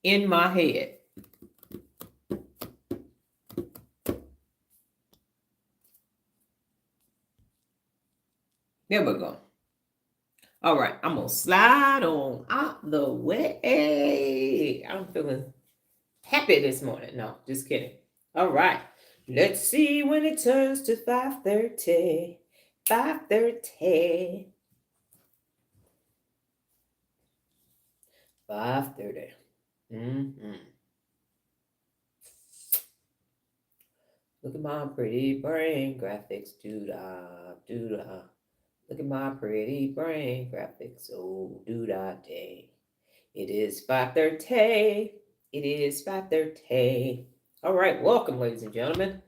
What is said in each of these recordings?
in my head. There we go. All right, I'm going to slide on out the way. I'm feeling happy this morning. No, just kidding. All right, let's see when it turns to 5:30. 5:30. 5:30. Look at my pretty brain graphics. Doo-dah, doo-dah. Look at my pretty brain graphics. Oh, doo-dah day. It is 5:30. It is 5:30. All right, welcome, ladies and gentlemen.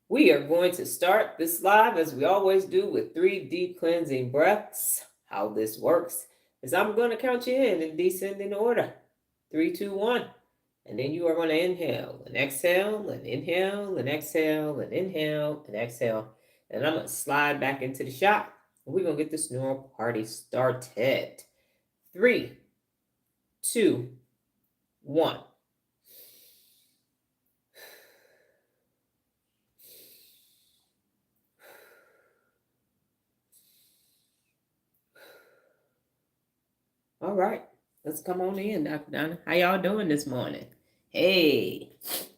We are going to start this live as we always do with 3 deep cleansing breaths. How this works is I'm going to count you in descending order. 3, 2, 1. And then you are going to inhale and exhale and inhale and exhale and inhale and exhale. And I'm going to slide back into the shot. And we're going to get this neuro party started. 3, 2, 1. All right, let's come on in, Dr. Donna. How y'all doing this morning? Hey,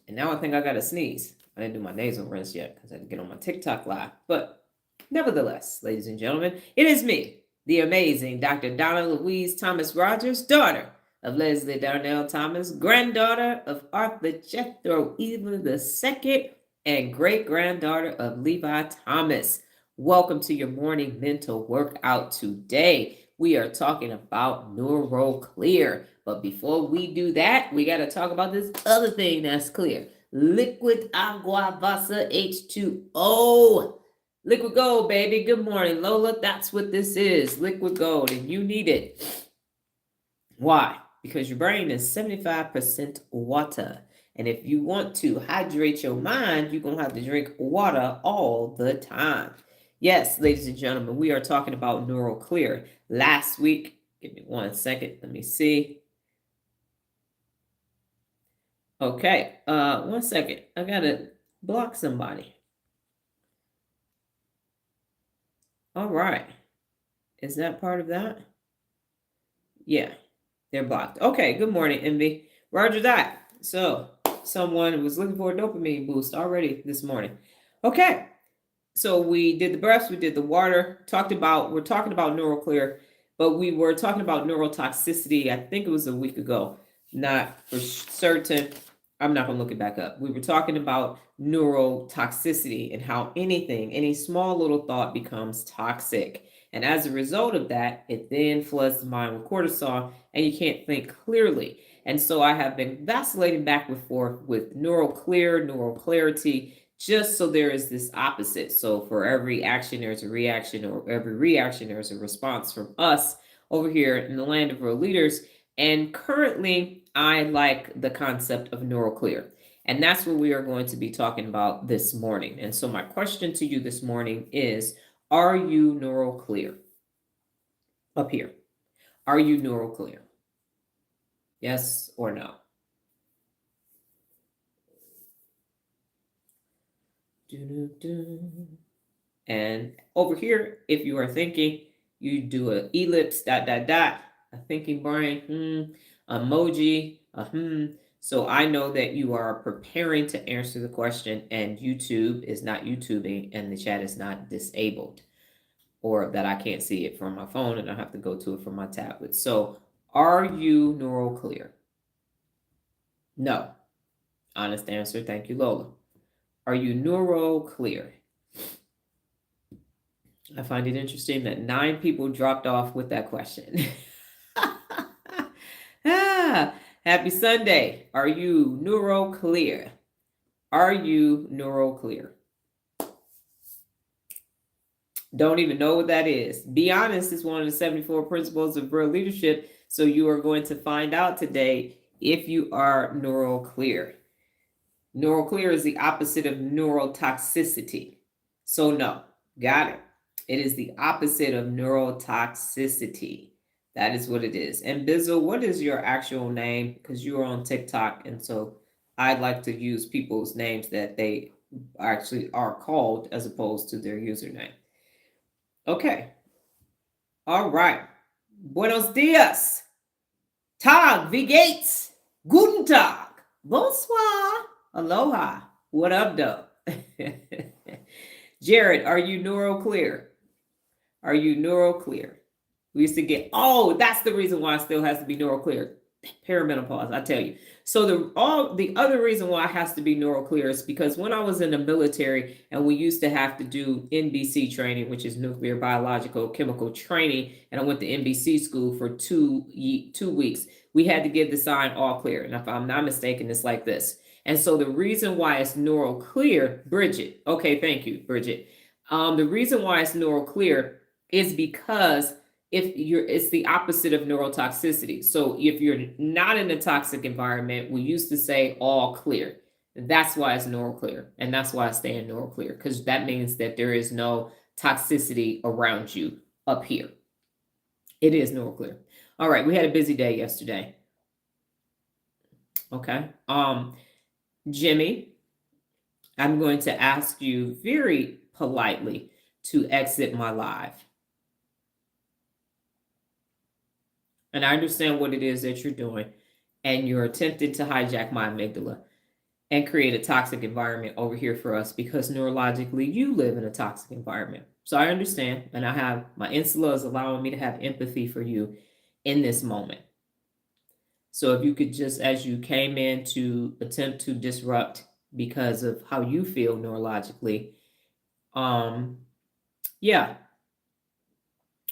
and now I think I got to sneeze. I didn't do my nasal rinse yet because I had to get on my TikTok live. But nevertheless, ladies and gentlemen, it is me, the amazing Dr. Donna Thomas-Rodgers, daughter of Leslie Darnell Thomas, granddaughter of Arthur Jethro Evelyn II, and great-granddaughter of Levi Thomas. Welcome to your morning mental workout today. We are talking about Neuroclear. But before we do that, we got to talk about this other thing that's clear. Liquid agua vasa H2O. Liquid gold, baby. Good morning, Lola. That's what this is. Liquid gold, and you need it. Why? Because your brain is 75% water. And if you want to hydrate your mind, you're going to have to drink water all the time. Yes, ladies and gentlemen, we are talking about Neuroclear. Last week, give me 1 second. Let me see. Okay, 1 second. I got to block somebody. All right. Is that part of that? Yeah, they're blocked. Okay, good morning, Envy. Roger that. So, someone was looking for a dopamine boost already this morning. Okay. So we did the breaths, we did the water, we're talking about Neuroclear, but we were talking about neurotoxicity, I think it was a week ago, not for certain. I'm not going to look it back up. We were talking about neurotoxicity and how any small little thought becomes toxic. And as a result of that, it then floods the mind with cortisol and you can't think clearly. And so I have been vacillating back and forth with Neuroclear, Neuroclarity, just so there is this opposite. So for every action, there's a reaction, or every reaction, there's a response from us over here in the land of world leaders. And currently, I like the concept of Neuroclear. And that's what we are going to be talking about this morning. And so my question to you this morning is, are you Neuroclear? Up here. Are you Neuroclear? Yes or no? And over here, if you are thinking, you do an ellipse, ... a thinking brain, emoji, So I know that you are preparing to answer the question, and YouTube is not YouTubing, and the chat is not disabled, or that I can't see it from my phone, and I have to go to it from my tablet. So are you Neuroclear? No. Honest answer. Thank you, Lola. Are you Neuroclear? I find it interesting that 9 people dropped off with that question. Happy Sunday. Are you Neuroclear? Are you Neuroclear? Don't even know what that is. Be honest is one of the 74 principles of real leadership. So you are going to find out today if you are Neuroclear. Neuroclear is the opposite of neurotoxicity. So no, got it. It is the opposite of neurotoxicity. That is what it is. And Basal, what is your actual name? Because you're on TikTok, and so I'd like to use people's names that they actually are called as opposed to their username. Okay. All right. Buenos dias. Tag, wie geht's? Guten Tag. Bonsoir. Aloha. What up, though? Jared, are you Neuroclear? Are you Neuroclear? We used to get, oh, that's the reason why it still has to be Neuroclear. Perimenopause, I tell you. So the other reason why it has to be Neuroclear is because when I was in the military and we used to have to do NBC training, which is nuclear biological chemical training, and I went to NBC school for 2 weeks, we had to give the sign all clear. And if I'm not mistaken, it's like this. And so the reason why it's Neuroclear, Bridget, okay, thank you, Bridget. The reason why it's Neuroclear is because it's the opposite of neurotoxicity. So if you're not in a toxic environment, we used to say all clear. That's why it's Neuroclear. And that's why I stay in Neuroclear, because that means that there is no toxicity around you up here. It is Neuroclear. All right, we had a busy day yesterday. Okay. Jimmy, I'm going to ask you very politely to exit my live. And I understand what it is that you're doing, and you're attempting to hijack my amygdala and create a toxic environment over here for us, because neurologically you live in a toxic environment. So I understand, and I have my insula is allowing me to have empathy for you in this moment. So if you could just, as you came in to attempt to disrupt because of how you feel neurologically, yeah.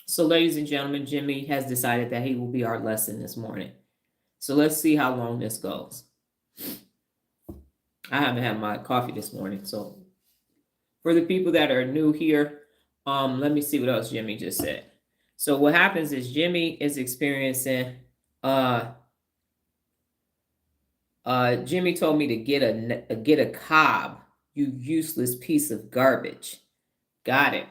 So ladies and gentlemen, Jimmy has decided that he will be our lesson this morning. So let's see how long this goes. I haven't had my coffee this morning. So for the people that are new here, let me see what else Jimmy just said. So what happens is Jimmy is experiencing, Jimmy told me to get a cob, you useless piece of garbage. Got it.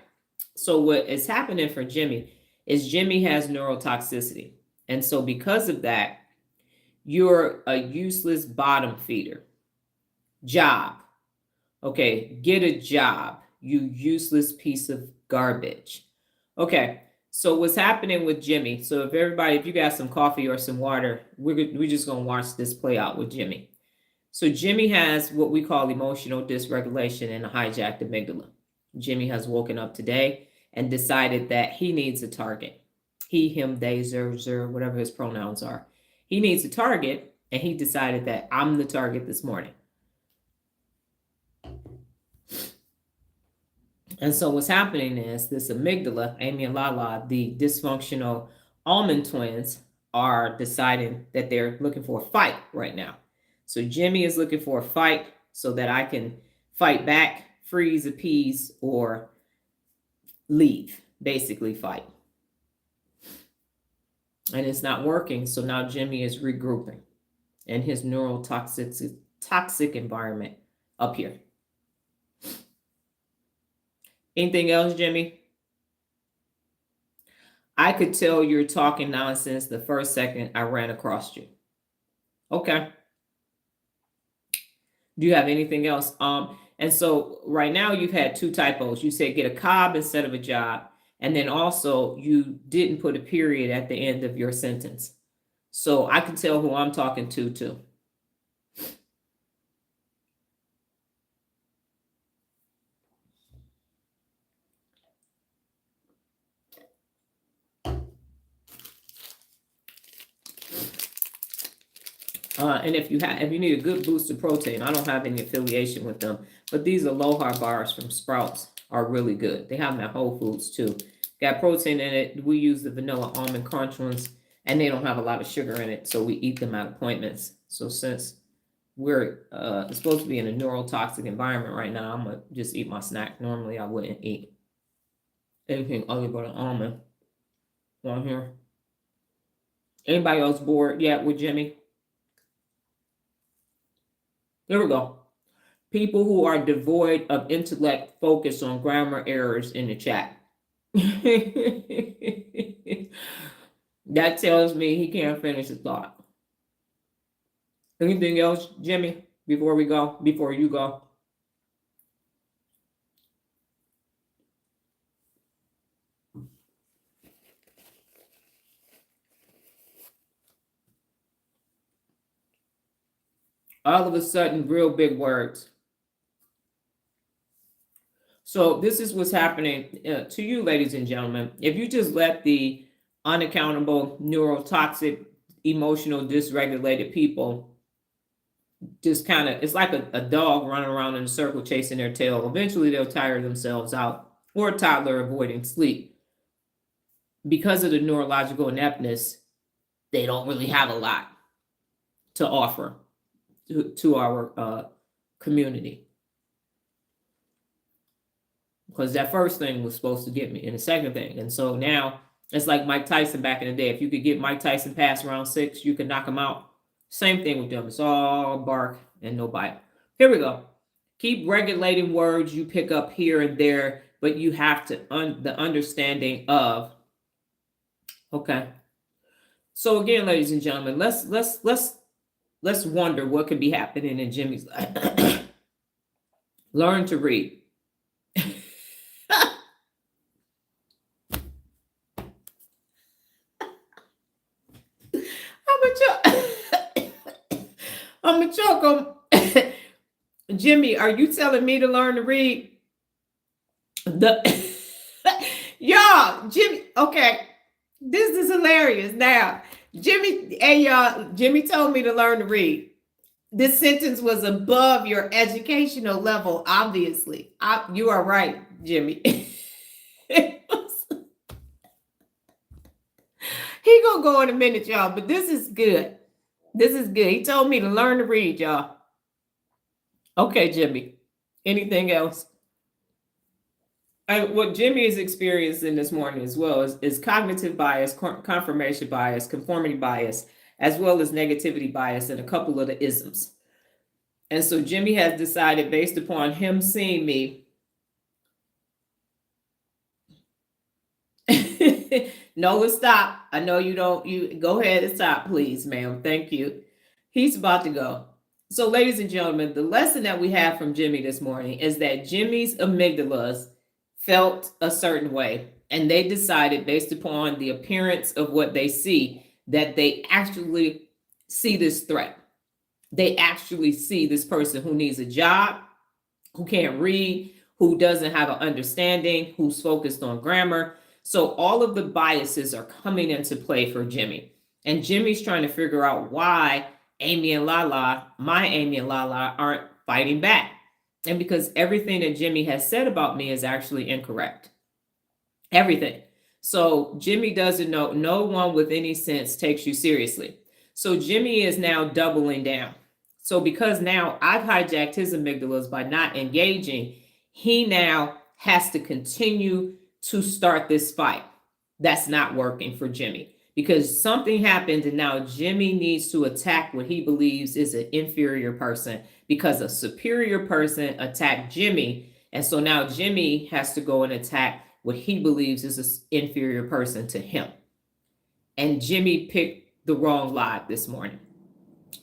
So what is happening for Jimmy is Jimmy has neurotoxicity. And so because of that, you're a useless bottom feeder. Job. Okay, get a job, you useless piece of garbage. Okay, so what's happening with Jimmy? So if you got some coffee or some water, we're just going to watch this play out with Jimmy. So Jimmy has what we call emotional dysregulation and a hijacked amygdala. Jimmy has woken up today and decided that he needs a target. He, him, they, zer, whatever his pronouns are. He needs a target, and he decided that I'm the target this morning. And so what's happening is this amygdala, Amy and Lala, the dysfunctional almond twins, are deciding that they're looking for a fight right now. So Jimmy is looking for a fight so that I can fight back, freeze, appease, or leave, basically fight. And it's not working, so now Jimmy is regrouping in his toxic environment up here. Anything else, Jimmy? I could tell you're talking nonsense the first second I ran across you. Okay. Do you have anything else? And so right now you've had two typos. You said get a cob instead of a job. And then also you didn't put a period at the end of your sentence. So I can tell who I'm talking to too. And if you need a good boost of protein, I don't have any affiliation with them, but these Aloha bars from Sprouts are really good. They have them at Whole Foods too. Got protein in it. We use the vanilla almond crunch ones, and they don't have a lot of sugar in it, so we eat them at appointments. So since we're supposed to be in a neurotoxic environment right now, I'm gonna just eat my snack. Normally I wouldn't eat anything other but an almond on here. Anybody else bored yet with Jimmy? Here we go. People who are devoid of intellect focus on grammar errors in the chat. That tells me he can't finish his thought. Anything else, Jimmy, before we go, before you go? All of a sudden, real big words. So this is what's happening to you, ladies and gentlemen. If you just let the unaccountable, neurotoxic, emotional, dysregulated people just kind of, it's like a dog running around in a circle chasing their tail. Eventually they'll tire themselves out, or a toddler avoiding sleep. Because of the neurological ineptness, they don't really have a lot to offer to our community. Because that first thing was supposed to get me, and the second thing. And so now it's like Mike Tyson back in the day. If you could get Mike Tyson past round 6, you could knock him out. Same thing with them. It's all bark and no bite. Here we go. Keep regulating words you pick up here and there, but you have to the understanding of. Okay. So again, ladies and gentlemen, let's wonder what could be happening in Jimmy's life. Learn to read. I'm a choke. Jimmy, are you telling me to learn to read? Y'all, Jimmy, okay. This is hilarious. Now, Jimmy, hey y'all, Jimmy told me to learn to read. This sentence was above your educational level, obviously. You are right, Jimmy. He gonna go in a minute, y'all, but this is good. This is good. He told me to learn to read, y'all. Okay, Jimmy. Anything else? And what Jimmy is experiencing this morning as well is cognitive bias, confirmation bias, conformity bias, as well as negativity bias, and a couple of the isms. And so Jimmy has decided, based upon him seeing me, Nola, stop. I know you don't. You go ahead and stop, please, ma'am. Thank you. He's about to go. So, ladies and gentlemen, the lesson that we have from Jimmy this morning is that Jimmy's amygdalas felt a certain way, and they decided, based upon the appearance of what they see, that they actually see this threat. They actually see this person who needs a job, who can't read, who doesn't have an understanding, who's focused on grammar. So all of the biases are coming into play for Jimmy. And Jimmy's trying to figure out why Amy and Lala, my Amy and Lala, aren't fighting back. And because everything that Jimmy has said about me is actually incorrect. Everything. So Jimmy doesn't know, no one with any sense takes you seriously. So Jimmy is now doubling down. So because now I've hijacked his amygdalas by not engaging, he now has to continue to start this fight. That's not working for Jimmy because something happened, and now Jimmy needs to attack what he believes is an inferior person because a superior person attacked Jimmy. And so now Jimmy has to go and attack what he believes is an inferior person to him. And Jimmy picked the wrong lot this morning.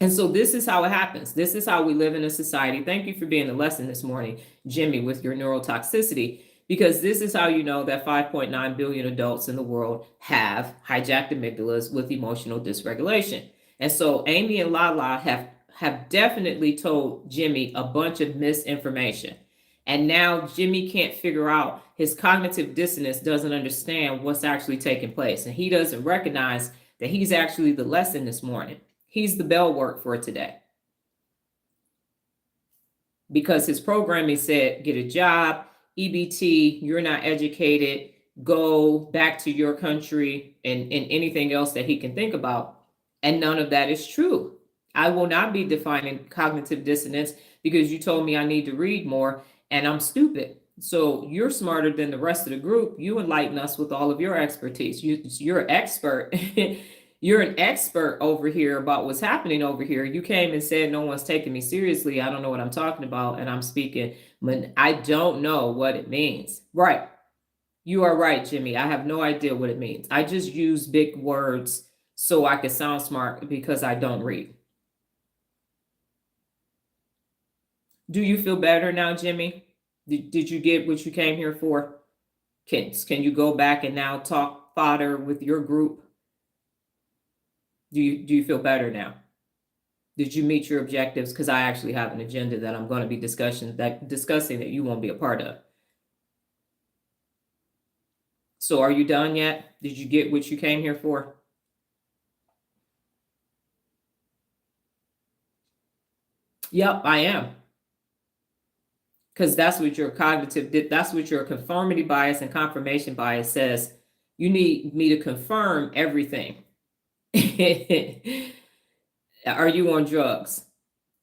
And so this is how it happens. This is how we live in a society. Thank you for being the lesson this morning, Jimmy, with your neurotoxicity. Because this is how you know that 5.9 billion adults in the world have hijacked amygdalas with emotional dysregulation. And so Amy and Lala have definitely told Jimmy a bunch of misinformation. And now Jimmy can't figure out, his cognitive dissonance doesn't understand what's actually taking place. And he doesn't recognize that he's actually the lesson this morning. He's the bell work for today. Because his programming said, get a job, EBT, you're not educated, go back to your country, and anything else that he can think about. And none of that is true. I will not be defining cognitive dissonance because you told me I need to read more and I'm stupid. So you're smarter than the rest of the group. You enlighten us with all of your expertise. You're an expert. You're an expert over here about what's happening over here. You came and said, no one's taking me seriously. I don't know what I'm talking about. And I'm speaking when I don't know what it means. Right. You are right, Jimmy. I have no idea what it means. I just use big words so I can sound smart because I don't read. Do you feel better now, Jimmy? Did you get what you came here for? Can you go back and now talk fodder with your group? Do you feel better now? Did you meet your objectives? Because I actually have an agenda that I'm going to be discussing that you won't be a part of. So are you done yet? Did you get what you came here for? Yep, I am. Because that's what your that's what your conformity bias and confirmation bias says. You need me to confirm everything. Are you on drugs?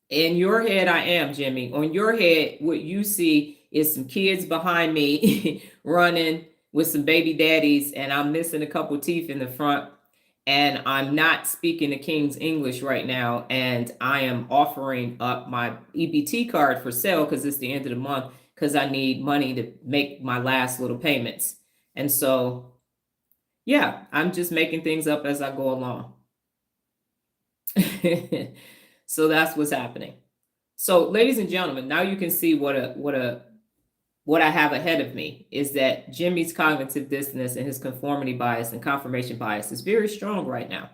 In your head, I am, Jimmy. On your head, what you see is some kids behind me running with some baby daddies, and I'm missing a couple teeth in the front, and I'm not speaking the King's English right now, and I am offering up my EBT card for sale because it's the end of the month because I need money to make my last little payments. And so, yeah, I'm just making things up as I go along. So that's what's happening. So, ladies and gentlemen, now you can see what I have ahead of me is that Jimmy's cognitive dissonance and his conformity bias and confirmation bias is very strong right now.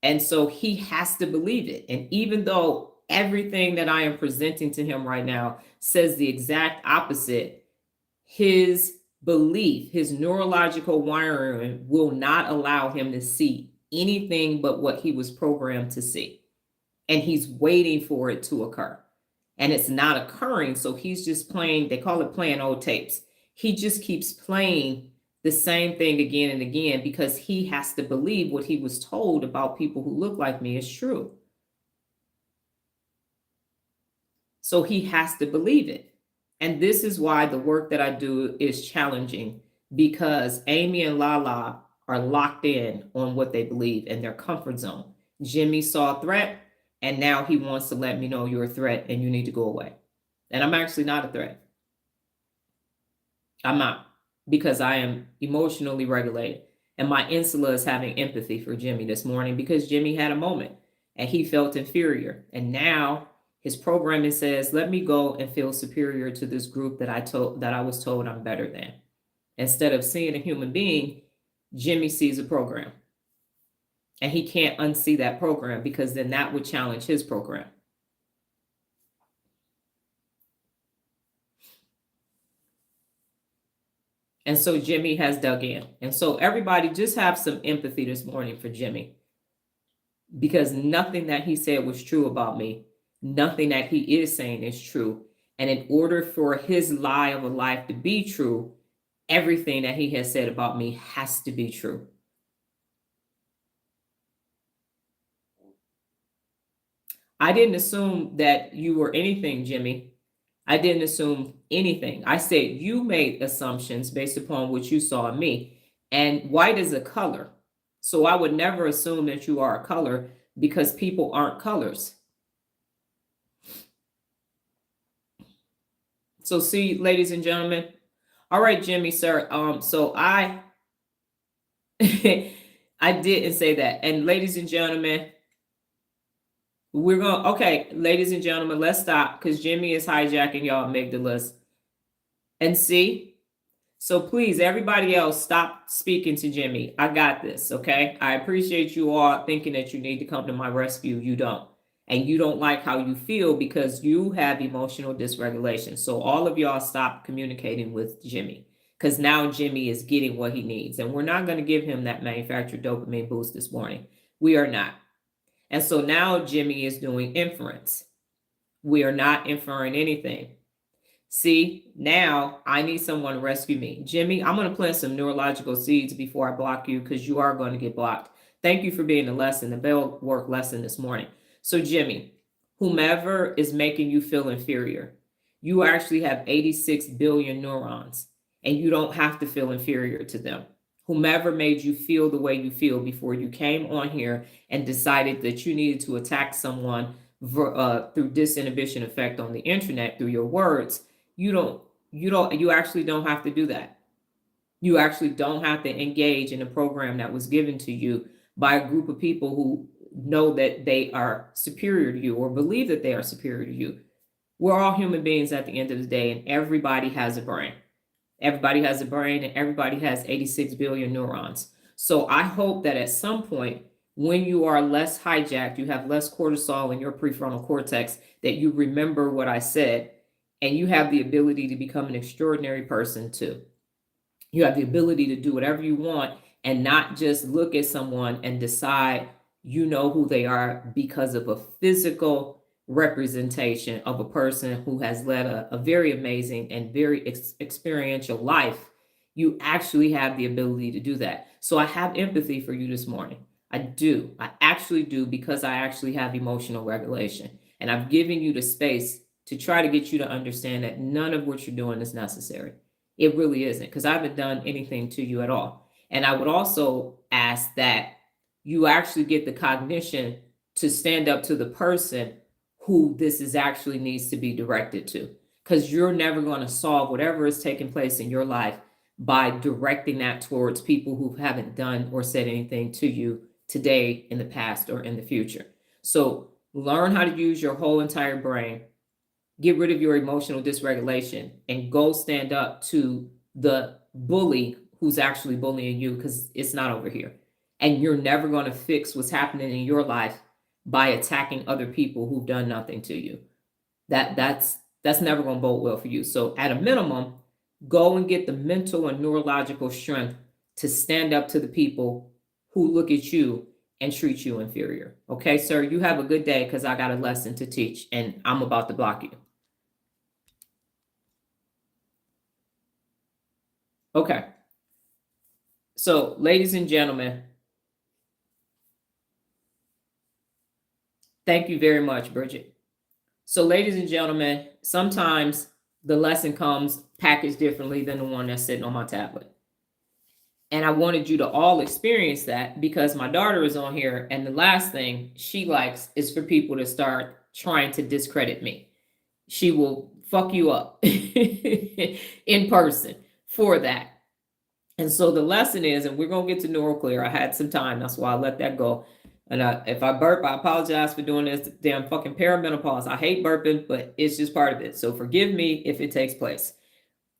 And so he has to believe it. And even though everything that I am presenting to him right now says the exact opposite, his belief, his neurological wiring will not allow him to see anything but what he was programmed to see. And he's waiting for it to occur. And it's not occurring. So he's just playing, they call it playing old tapes. He just keeps playing the same thing again and again because he has to believe what he was told about people who look like me is true. So he has to believe it. And this is why the work that I do is challenging, because Amy and Lala are locked in on what they believe in their comfort zone. Jimmy saw a threat, and now he wants to let me know you're a threat and you need to go away. And I'm actually not a threat. I'm not, because I am emotionally regulated. And my insula is having empathy for Jimmy this morning because Jimmy had a moment and he felt inferior. And now his programming says, let me go and feel superior to this group that I was told I'm better than. Instead of seeing a human being, Jimmy sees a program. And he can't unsee that program because then that would challenge his program. And so Jimmy has dug in. And so everybody just have some empathy this morning for Jimmy, because nothing that he said was true about me. Nothing that he is saying is true. And in order for his lie of a life to be true, everything that he has said about me has to be true. I didn't assume that you were anything, Jimmy. I didn't assume anything. I said you made assumptions based upon what you saw in me. And white is a color. So I would never assume that you are a color because people aren't colors. So see, ladies and gentlemen. All right, Jimmy, sir. So I I didn't say that. And ladies and gentlemen, we're going, okay, ladies and gentlemen, let's stop because Jimmy is hijacking y'all amygdalas. And see, so please, everybody else, stop speaking to Jimmy. I got this, okay? I appreciate you all thinking that you need to come to my rescue. You don't. And you don't like how you feel because you have emotional dysregulation. So all of y'all stop communicating with Jimmy because now Jimmy is getting what he needs. And we're not going to give him that manufactured dopamine boost this morning. We are not. And so now Jimmy is doing inference. We are not inferring anything. See, now I need someone to rescue me. Jimmy, I'm going to plant some neurological seeds before I block you because you are going to get blocked. Thank you for being the bell work lesson this morning. So Jimmy, whomever is making you feel inferior, you actually have 86 billion neurons and you don't have to feel inferior to them. Whomever made you feel the way you feel before you came on here and decided that you needed to attack someone through disinhibition effect on the internet through your words, you actually don't have to do that. You actually don't have to engage in a program that was given to you by a group of people who know that they are superior to you or believe that they are superior to you. We're all human beings at the end of the day, and everybody has a brain. Everybody has a brain, and everybody has 86 billion neurons. So I hope that at some point, when you are less hijacked, you have less cortisol in your prefrontal cortex, that you remember what I said, and you have the ability to become an extraordinary person too. You have the ability to do whatever you want and not just look at someone and decide you know who they are because of a physical representation of a person who has led a very amazing and very experiential life. You actually have the ability to do that. So I have empathy for you this morning. I do. I actually do, because I actually have emotional regulation. And I've given you the space to try to get you to understand that none of what you're doing is necessary. It really isn't, because I haven't done anything to you at all. And I would also ask that you actually get the cognition to stand up to the person who this is actually needs to be directed to, because you're never going to solve whatever is taking place in your life by directing that towards people who haven't done or said anything to you today, in the past, or in the future. So learn how to use your whole entire brain. Get rid of your emotional dysregulation and go stand up to the bully who's actually bullying you, because it's not over here. And you're never going to fix what's happening in your life by attacking other people who've done nothing to you. That's never going to bode well for you. So at a minimum, go and get the mental and neurological strength to stand up to the people who look at you and treat you inferior. Okay, sir, you have a good day, because I got a lesson to teach and I'm about to block you. Okay. So, ladies and gentlemen, thank you very much, Bridget. So, ladies and gentlemen, sometimes the lesson comes packaged differently than the one that's sitting on my tablet. And I wanted you to all experience that, because my daughter is on here, and the last thing she likes is for people to start trying to discredit me. She will fuck you up in person for that. And so the lesson is, and we're going to get to Neuroclear. I had some time. That's why I let that go. And if I burp, I apologize for doing this. Damn fucking perimenopause. I hate burping, but it's just part of it. So forgive me if it takes place.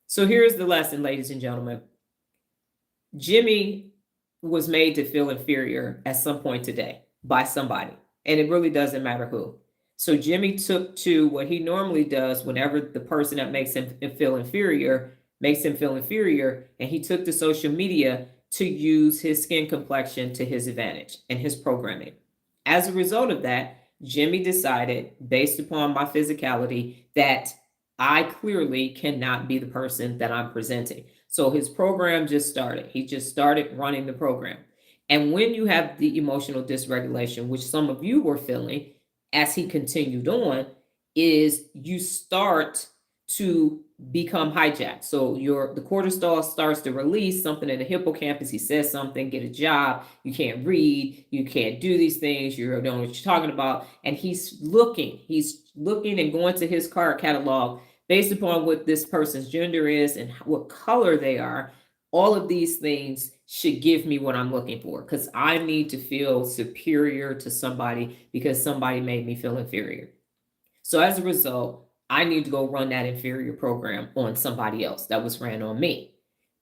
So here's the lesson, ladies and gentlemen. Jimmy was made to feel inferior at some point today by somebody. And it really doesn't matter who. So Jimmy took to what he normally does whenever the person that makes him feel inferior, and he took to social media to use his skin complexion to his advantage and his programming. As a result of that, Jimmy decided, based upon my physicality, that I clearly cannot be the person that I'm presenting. So his program just started. He just started running the program. And when you have the emotional dysregulation, which some of you were feeling as he continued on, is you start to become hijacked. So the cortisol starts to release something in the hippocampus. He says something, get a job, you can't read, you can't do these things, you don't know what you're talking about. And he's looking and going to his card catalog based upon what this person's gender is and what color they are. All of these things should give me what I'm looking for, because I need to feel superior to somebody because somebody made me feel inferior. So as a result, I need to go run that inferior program on somebody else that was ran on me.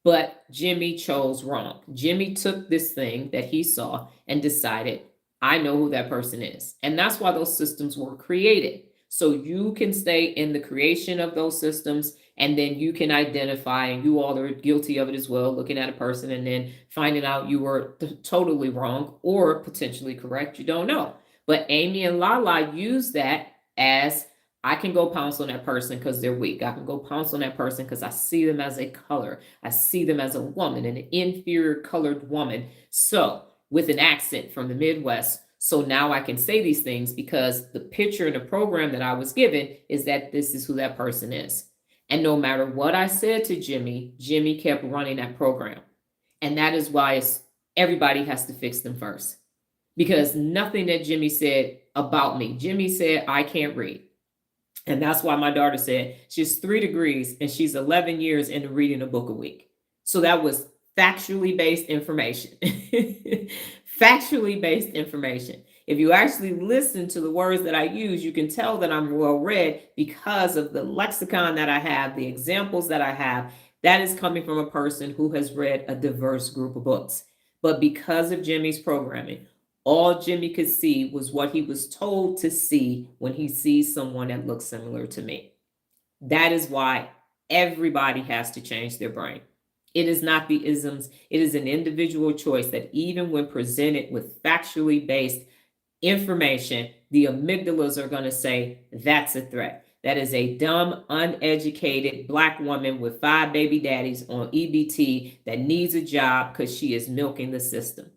But Jimmy chose wrong. Jimmy took this thing that he saw and decided, I know who that person is. And that's why those systems were created. So you can stay in the creation of those systems, and then you can identify, and you all are guilty of it as well, looking at a person and then finding out you were totally wrong or potentially correct. You don't know. But Amy and Lala use that as, I can go pounce on that person because they're weak. I can go pounce on that person because I see them as a color. I see them as a woman, an inferior colored woman. So with an accent from the Midwest. So now I can say these things because the picture in the program that I was given is that this is who that person is. And no matter what I said to Jimmy, Jimmy kept running that program. And that is why everybody has to fix them first. Because nothing that Jimmy said about me. Jimmy said, I can't read. And that's why my daughter said she's 3 degrees and she's 11 years into reading a book a week. So that was factually based information. Factually based information. If you actually listen to the words that I use, you can tell that I'm well read because of the lexicon that I have, the examples that I have. That is coming from a person who has read a diverse group of books. But because of Jimmy's programming, all Jimmy could see was what he was told to see when he sees someone that looks similar to me. That is why everybody has to change their brain. It is not the isms. It is an individual choice that even when presented with factually based information, the amygdalas are going to say that's a threat. That is a dumb, uneducated Black woman with 5 baby daddies on EBT that needs a job because she is milking the system.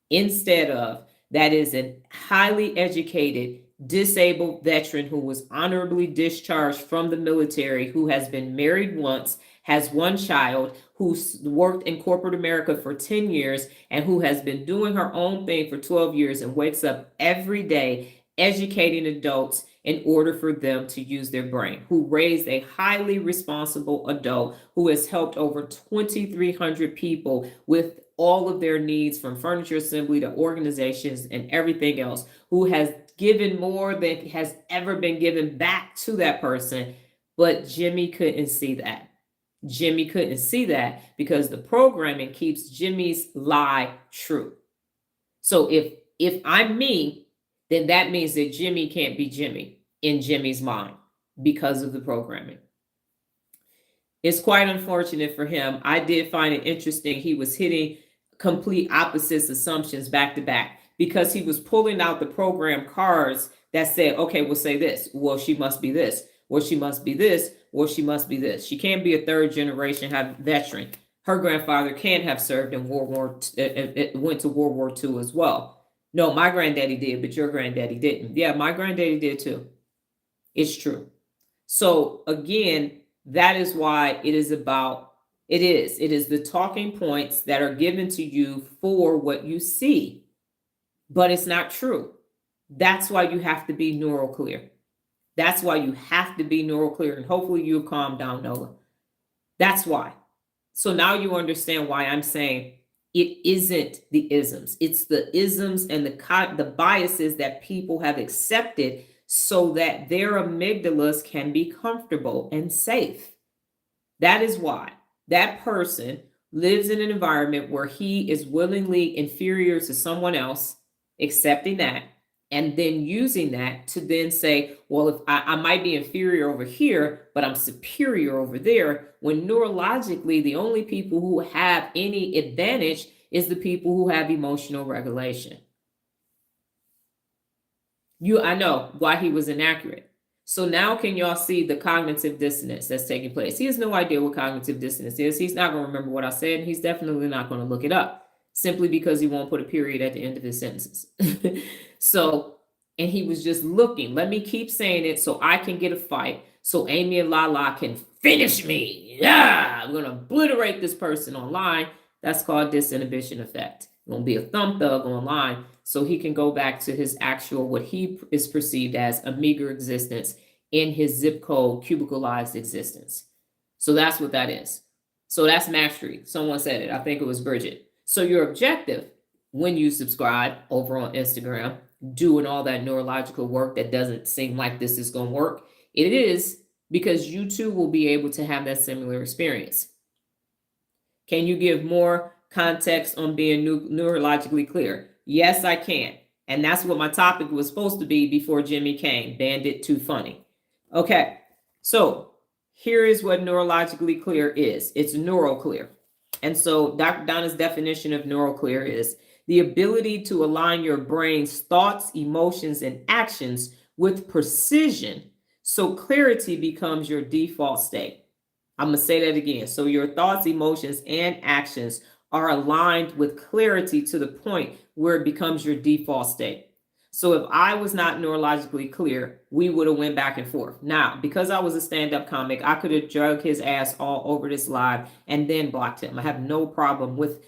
Instead of, that is a highly educated, disabled veteran who was honorably discharged from the military, who has been married once, has 1 child, who's worked in corporate America for 10 years, and who has been doing her own thing for 12 years and wakes up every day educating adults in order for them to use their brain, who raised a highly responsible adult who has helped over 2,300 people with all of their needs, from furniture assembly to organizations and everything else, who has given more than has ever been given back to that person. But Jimmy couldn't see that. Jimmy couldn't see that because the programming keeps Jimmy's lie true. So if I'm me, then that means that Jimmy can't be Jimmy in Jimmy's mind because of the programming. It's quite unfortunate for him. I did find it interesting. He was hitting complete opposites assumptions back to back because he was pulling out the program cards that said, okay, we'll say this. Well, she must be this. Well, she must be this. Well, she must be this. She can't be a 3rd generation veteran. Her grandfather can't have served in World War went to World War II as well. No, my granddaddy did, but your granddaddy didn't. Yeah, my granddaddy did too. It's true. So again, that is why it is the talking points that are given to you for what you see, but it's not true. That's why you have to be Neuroclear. That's why you have to be Neuroclear, and hopefully you've calmed down, Nola. That's why. So now you understand why I'm saying it isn't the isms. It's the isms and the biases that people have accepted so that their amygdalas can be comfortable and safe. That is why that person lives in an environment where he is willingly inferior to someone else, accepting that, and then using that to then say, well, if I might be inferior over here, but I'm superior over there, when neurologically, the only people who have any advantage is the people who have emotional regulation. I know why he was inaccurate. So now can y'all see the cognitive dissonance that's taking place? He has no idea what cognitive dissonance is. He's not going to remember what I said, and he's definitely not going to look it up simply because he won't put a period at the end of his sentences. So, and he was just looking. Let me keep saying it so I can get a fight, so Amy and Lala can finish me. Yeah, I'm going to obliterate this person online. That's called disinhibition effect. Going to be a thumb thug online so he can go back to his actual, what he is perceived as a meager existence in his zip code cubicalized existence. So that's what that is. So that's mastery. Someone said it. I think it was Bridget. So your objective when you subscribe over on Instagram, doing all that neurological work that doesn't seem like this is going to work, it is because you too will be able to have that similar experience. Can you give more context on being neurologically clear? Yes, I can. And that's what my topic was supposed to be before Jimmy came. Bandit too funny. Okay, so here is what neurologically clear is. It's Neuroclear. And so Dr. Donna's definition of Neuroclear is the ability to align your brain's thoughts, emotions, and actions with precision so clarity becomes your default state. I'm going to say that again. So your thoughts, emotions, and actions are aligned with clarity to the point where it becomes your default state. So if I was not neurologically clear, we would have went back and forth. Now, because I was a stand-up comic, I could have dragged his ass all over this live and then blocked him. I have no problem with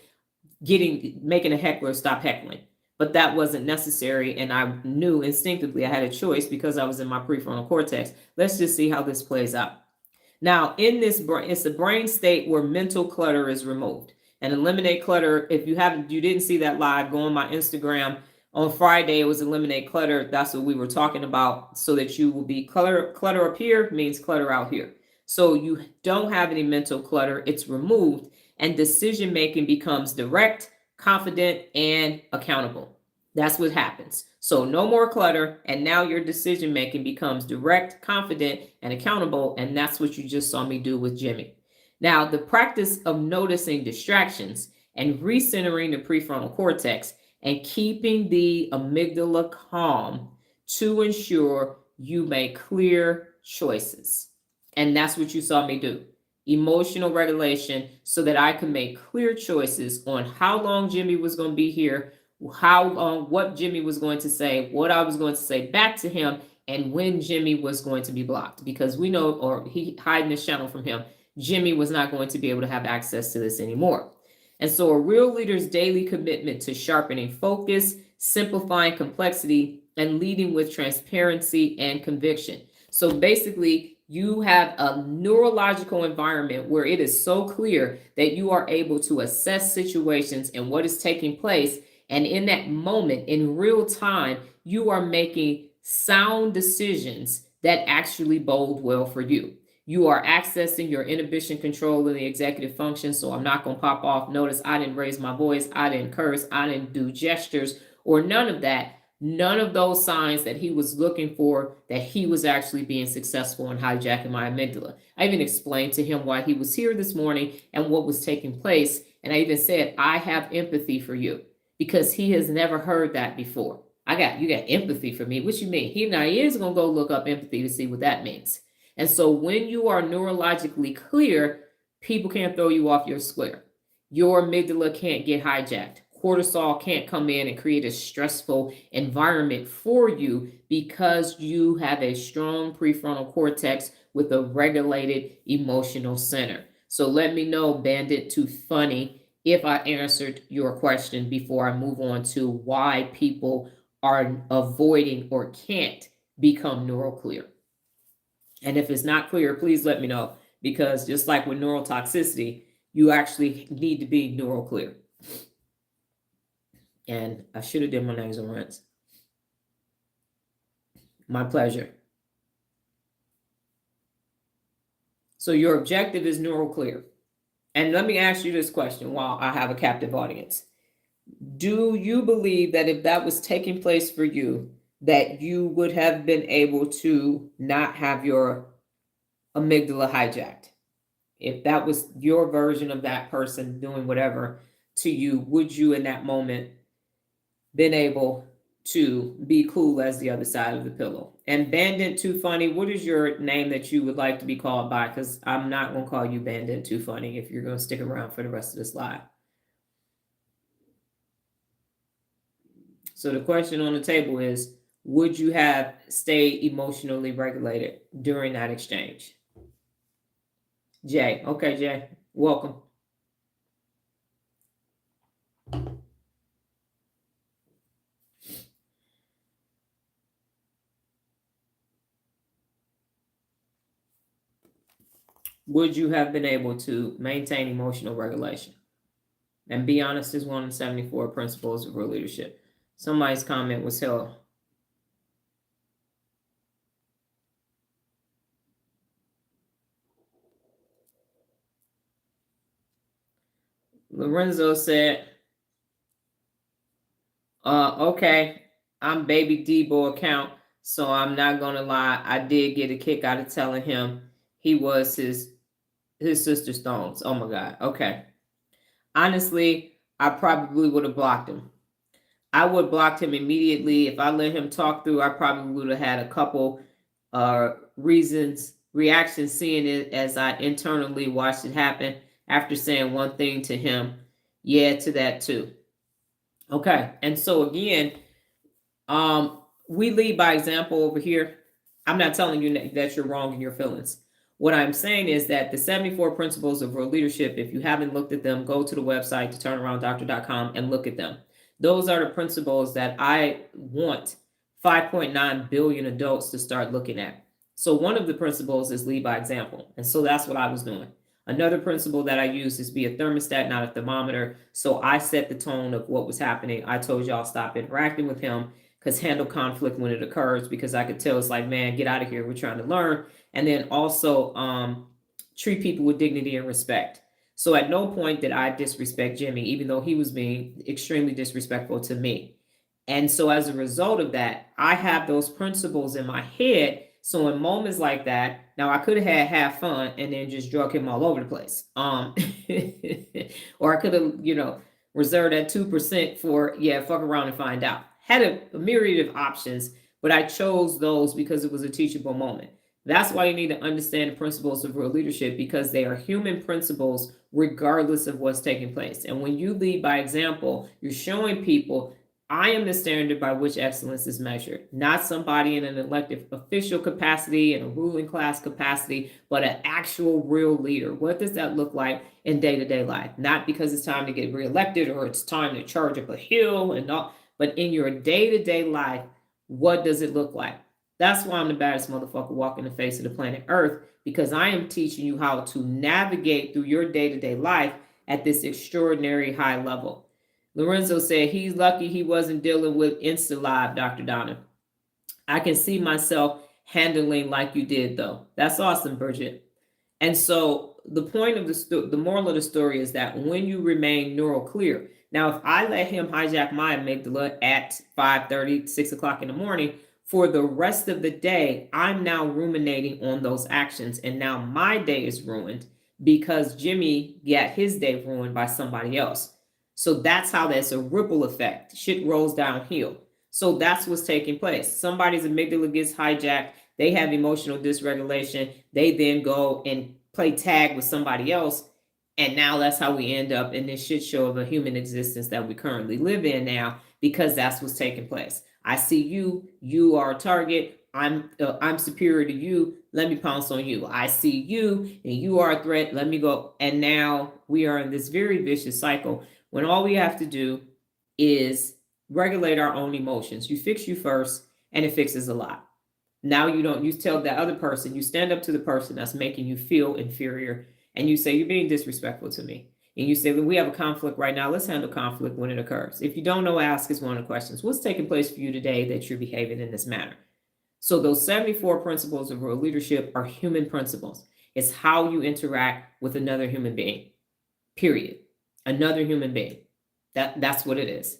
making a heckler stop heckling. But that wasn't necessary, and I knew instinctively I had a choice because I was in my prefrontal cortex. Let's just see how this plays out. Now, in this brain, it's a brain state where mental clutter is removed. And eliminate clutter. If you didn't see that live, go on my Instagram. On Friday, it was eliminate clutter. That's what we were talking about, so that you will be clutter up here means clutter out here. So you don't have any mental clutter. It's removed, and decision making becomes direct, confident, and accountable. That's what happens. So no more clutter, and now your decision making becomes direct, confident, and accountable, and that's what you just saw me do with Jimmy. Now, the practice of noticing distractions and recentering the prefrontal cortex and keeping the amygdala calm to ensure you make clear choices. And that's what you saw me do. Emotional regulation, so that I can make clear choices on how long Jimmy was going to be here, how long, what Jimmy was going to say, what I was going to say back to him, and when Jimmy was going to be blocked. Because we know, or he hiding this channel from him, Jimmy was not going to be able to have access to this anymore. And so a real leader's daily commitment to sharpening focus, simplifying complexity, and leading with transparency and conviction. So basically, you have a neurological environment where it is so clear that you are able to assess situations and what is taking place. And in that moment, in real time, you are making sound decisions that actually bode well for you. You are accessing your inhibition control in the executive function. So I'm not going to pop off. Notice I didn't raise my voice. I didn't curse. I didn't do gestures or none of that. None of those signs that he was looking for, that he was actually being successful in hijacking my amygdala. I even explained to him why he was here this morning and what was taking place. And I even said, I have empathy for you, because he has never heard that before. You got empathy for me. What you mean? He is going to go look up empathy to see what that means. And so when you are neurologically clear, people can't throw you off your square. Your amygdala can't get hijacked. Cortisol can't come in and create a stressful environment for you, because you have a strong prefrontal cortex with a regulated emotional center. So let me know, Bandit Too Funny, if I answered your question before I move on to why people are avoiding or can't become neuroclear. And if it's not clear, please let me know, because just like with neurotoxicity, you actually need to be neuroclear. And I should have done my nasal rinse. My pleasure. So your objective is neuroclear. And let me ask you this question while I have a captive audience. Do you believe that if that was taking place for you, that you would have been able to not have your amygdala hijacked? If that was your version of that person doing whatever to you, would you in that moment been able to be cool as the other side of the pillow? And Bandit Too Funny, what is your name that you would like to be called by? Because I'm not going to call you Bandit Too Funny if you're going to stick around for the rest of this live. So the question on the table is, would you have stayed emotionally regulated during that exchange? Jay. Okay, Jay. Welcome. Would you have been able to maintain emotional regulation? And be honest is one of the 74 principles of real leadership. Somebody's comment was hell. Lorenzo said, okay, I'm baby Debo account, so I'm not going to lie. I did get a kick out of telling him he was his sister's stones. Oh, my God. Okay. Honestly, I probably would have blocked him. I would have blocked him immediately. If I let him talk through, I probably would have had a couple reactions, seeing it as I internally watched it happen after saying one thing to him. Yeah, to that too. Okay. And so again, we lead by example over here. I'm not telling you that you're wrong in your feelings. What I'm saying is that the 74 principles of real leadership, if you haven't looked at them, go to the website, toturnarowndoctor.com, and look at them. Those are the principles that I want 5.9 billion adults to start looking at. So one of the principles is lead by example. And so that's what I was doing. Another principle that I use is be a thermostat, not a thermometer. So I set the tone of what was happening. I told y'all stop interacting with him, because handle conflict when it occurs, because I could tell it's like, man, get out of here. We're trying to learn. And then also treat people with dignity and respect. So at no point did I disrespect Jimmy, even though he was being extremely disrespectful to me. And so as a result of that, I have those principles in my head. So in moments like that, now I could have had half fun and then just drug him all over the place. Or I could have, reserved that 2% for, fuck around and find out. Had a myriad of options, but I chose those because it was a teachable moment. That's why you need to understand the principles of real leadership, because they are human principles regardless of what's taking place. And when you lead by example, you're showing people, I am the standard by which excellence is measured, not somebody in an elected official capacity, in a ruling class capacity, but an actual real leader. What does that look like in day-to-day life? Not because it's time to get reelected or it's time to charge up a hill and all, but in your day-to-day life, what does it look like? That's why I'm the baddest motherfucker walking the face of the planet Earth, because I am teaching you how to navigate through your day-to-day life at this extraordinary high level. Lorenzo said he's lucky he wasn't dealing with Insula, Dr. Donna. I can see myself handling like you did, though. That's awesome, Bridget. And so the point of the moral of the story is that when you remain neuroclear, now if I let him hijack my amygdala at 5:30, 6 o'clock in the morning, for the rest of the day, I'm now ruminating on those actions. And now my day is ruined because Jimmy got his day ruined by somebody else. So that's how that's a ripple effect. Shit rolls downhill. So that's what's taking place. Somebody's amygdala gets hijacked. They have emotional dysregulation. They then go and play tag with somebody else. And now that's how we end up in this shit show of a human existence that we currently live in now, because that's what's taking place. I see you, you are a target. I'm superior to you. Let me pounce on you. I see you and you are a threat. Let me go. And now we are in this very vicious cycle when all we have to do is regulate our own emotions. You fix you first, and it fixes a lot. Now you tell that other person, you stand up to the person that's making you feel inferior, and you say, you're being disrespectful to me. And you say, well, we have a conflict right now. Let's handle conflict when it occurs. If you don't know, ask is one of the questions. What's taking place for you today that you're behaving in this manner? So those 74 principles of real leadership are human principles. It's how you interact with another human being, period. Another human being. That's what it is.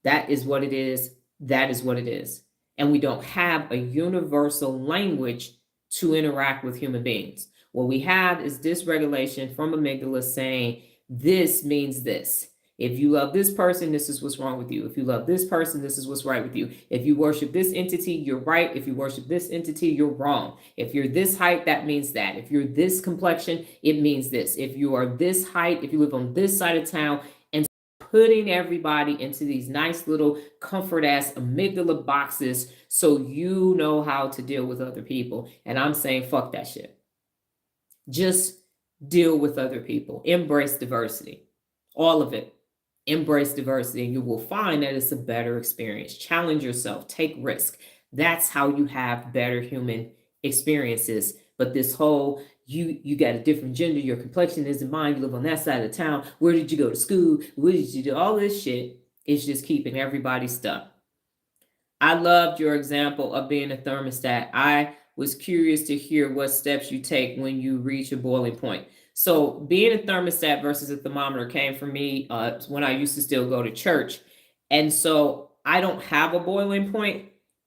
That is what it is. That is what it is. And we don't have a universal language to interact with human beings. What we have is dysregulation from amygdala saying, this means this. If you love this person, this is what's wrong with you. If you love this person, this is what's right with you. If you worship this entity, you're right. If you worship this entity, you're wrong. If you're this height, that means that. If you're this complexion, it means this. If you are this height, if you live on this side of town, and putting everybody into these nice little comfort ass amygdala boxes so you know how to deal with other people. And I'm saying, fuck that shit. Just deal with other people. Embrace diversity. All of it. Embrace diversity, and you will find that it's a better experience. Challenge yourself. Take risk. That's how you have better human experiences. But this whole, you got a different gender, your complexion isn't mine, you live on that side of town, where did you go to school, what did you do, all this shit is just keeping everybody stuck. I loved your example of being a thermostat. I was curious to hear what steps you take when you reach a boiling point. So being a thermostat versus a thermometer came from me when I used to still go to church. And so I don't have a boiling point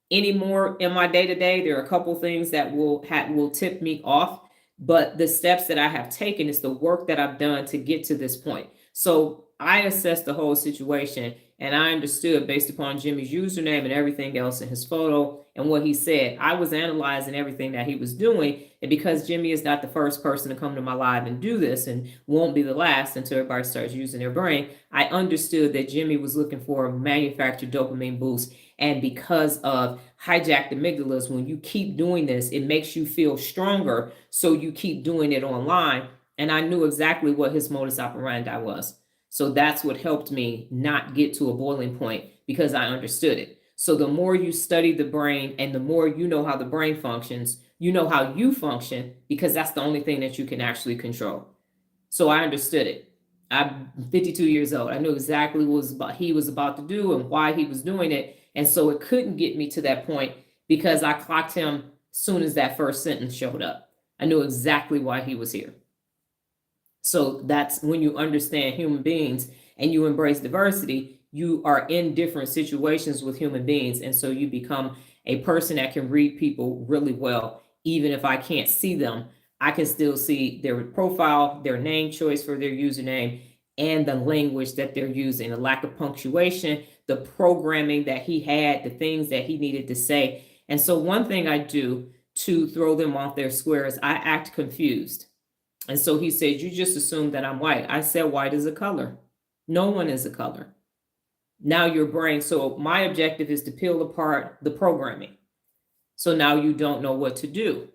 anymore in my day-to-day. There are a couple things that will tip me off, but the steps that I have taken is the work that I've done to get to this point. So I assessed the whole situation, and I understood based upon Jimmy's username and everything else in his photo and what he said. I was analyzing everything that he was doing. And because Jimmy is not the first person to come to my live and do this, and won't be the last until everybody starts using their brain, I understood that Jimmy was looking for a manufactured dopamine boost. And because of hijacked amygdalas, when you keep doing this, it makes you feel stronger. So you keep doing it online. And I knew exactly what his modus operandi was. So that's what helped me not get to a boiling point, because I understood it. So the more you study the brain and the more you know how the brain functions, you know how you function, because that's the only thing that you can actually control. So I understood it. I'm 52 years old. I knew exactly what he was about to do and why he was doing it. And so it couldn't get me to that point because I clocked him as soon as that first sentence showed up. I knew exactly why he was here. So that's when you understand human beings and you embrace diversity, you are in different situations with human beings. And so you become a person that can read people really well. Even if I can't see them, I can still see their profile, their name choice for their username, and the language that they're using, the lack of punctuation, the programming that he had, the things that he needed to say. And so one thing I do to throw them off their square is I act confused. And so he said, you just assumed that I'm white. I said, white is a color. No one is a color. Now your brain, so my objective is to peel apart the programming. So now you don't know what to do.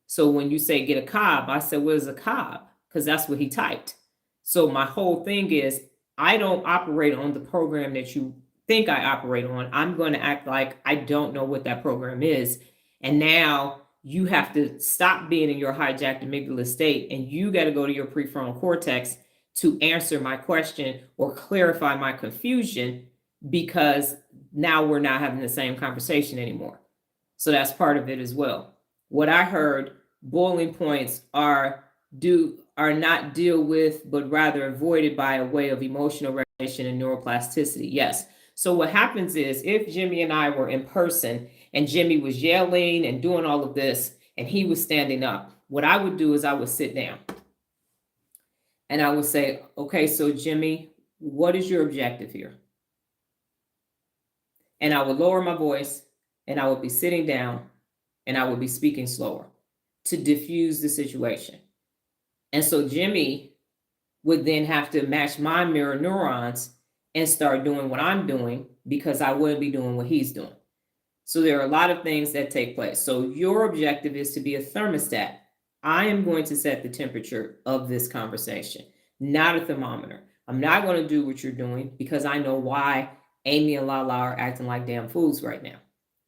So when you say get a cob, I said, what is a cob? Because that's what he typed. So my whole thing is, I don't operate on the program that you think I operate on. I'm going to act like I don't know what that program is. And now you have to stop being in your hijacked amygdala state, and you got to go to your prefrontal cortex to answer my question or clarify my confusion, because now we're not having the same conversation anymore. So that's part of it as well. What I heard, boiling points are not deal with, but rather avoided by a way of emotional regulation and neuroplasticity. Yes. So what happens is, if Jimmy and I were in person and Jimmy was yelling and doing all of this and he was standing up, what I would do is I would sit down and I would say, okay, so Jimmy, what is your objective here? And I would lower my voice and I would be sitting down and I would be speaking slower to diffuse the situation. And so Jimmy would then have to match my mirror neurons and start doing what I'm doing, because I wouldn't be doing what he's doing. So there are a lot of things that take place. So your objective is to be a thermostat. I am going to set the temperature of this conversation, not a thermometer. I'm not going to do what you're doing, because I know why Amy and Lala are acting like damn fools right now.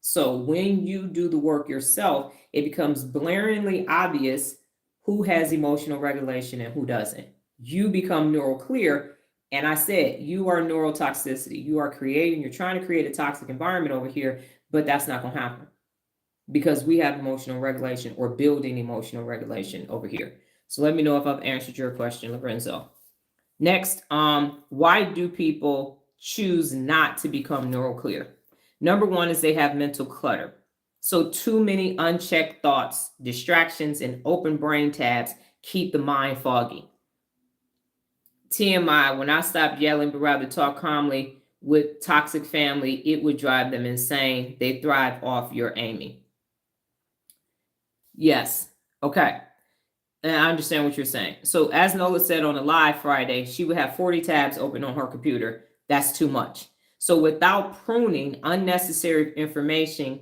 So when you do the work yourself, it becomes blaringly obvious who has emotional regulation and who doesn't. You become Neuroclear. And I said, you are neurotoxicity. You're trying to create a toxic environment over here, but that's not going to happen, because we have emotional regulation, or building emotional regulation over here. So let me know if I've answered your question, Lorenzo. Next, why do people choose not to become Neuroclear? Number one is they have mental clutter. So too many unchecked thoughts, distractions, and open brain tabs keep the mind foggy. TMI, when I stopped yelling but rather talk calmly with toxic family, it would drive them insane. They thrive off your Amy. Yes. Okay. And I understand what you're saying. So as Nola said on a live Friday, she would have 40 tabs open on her computer. That's too much. So without pruning unnecessary information,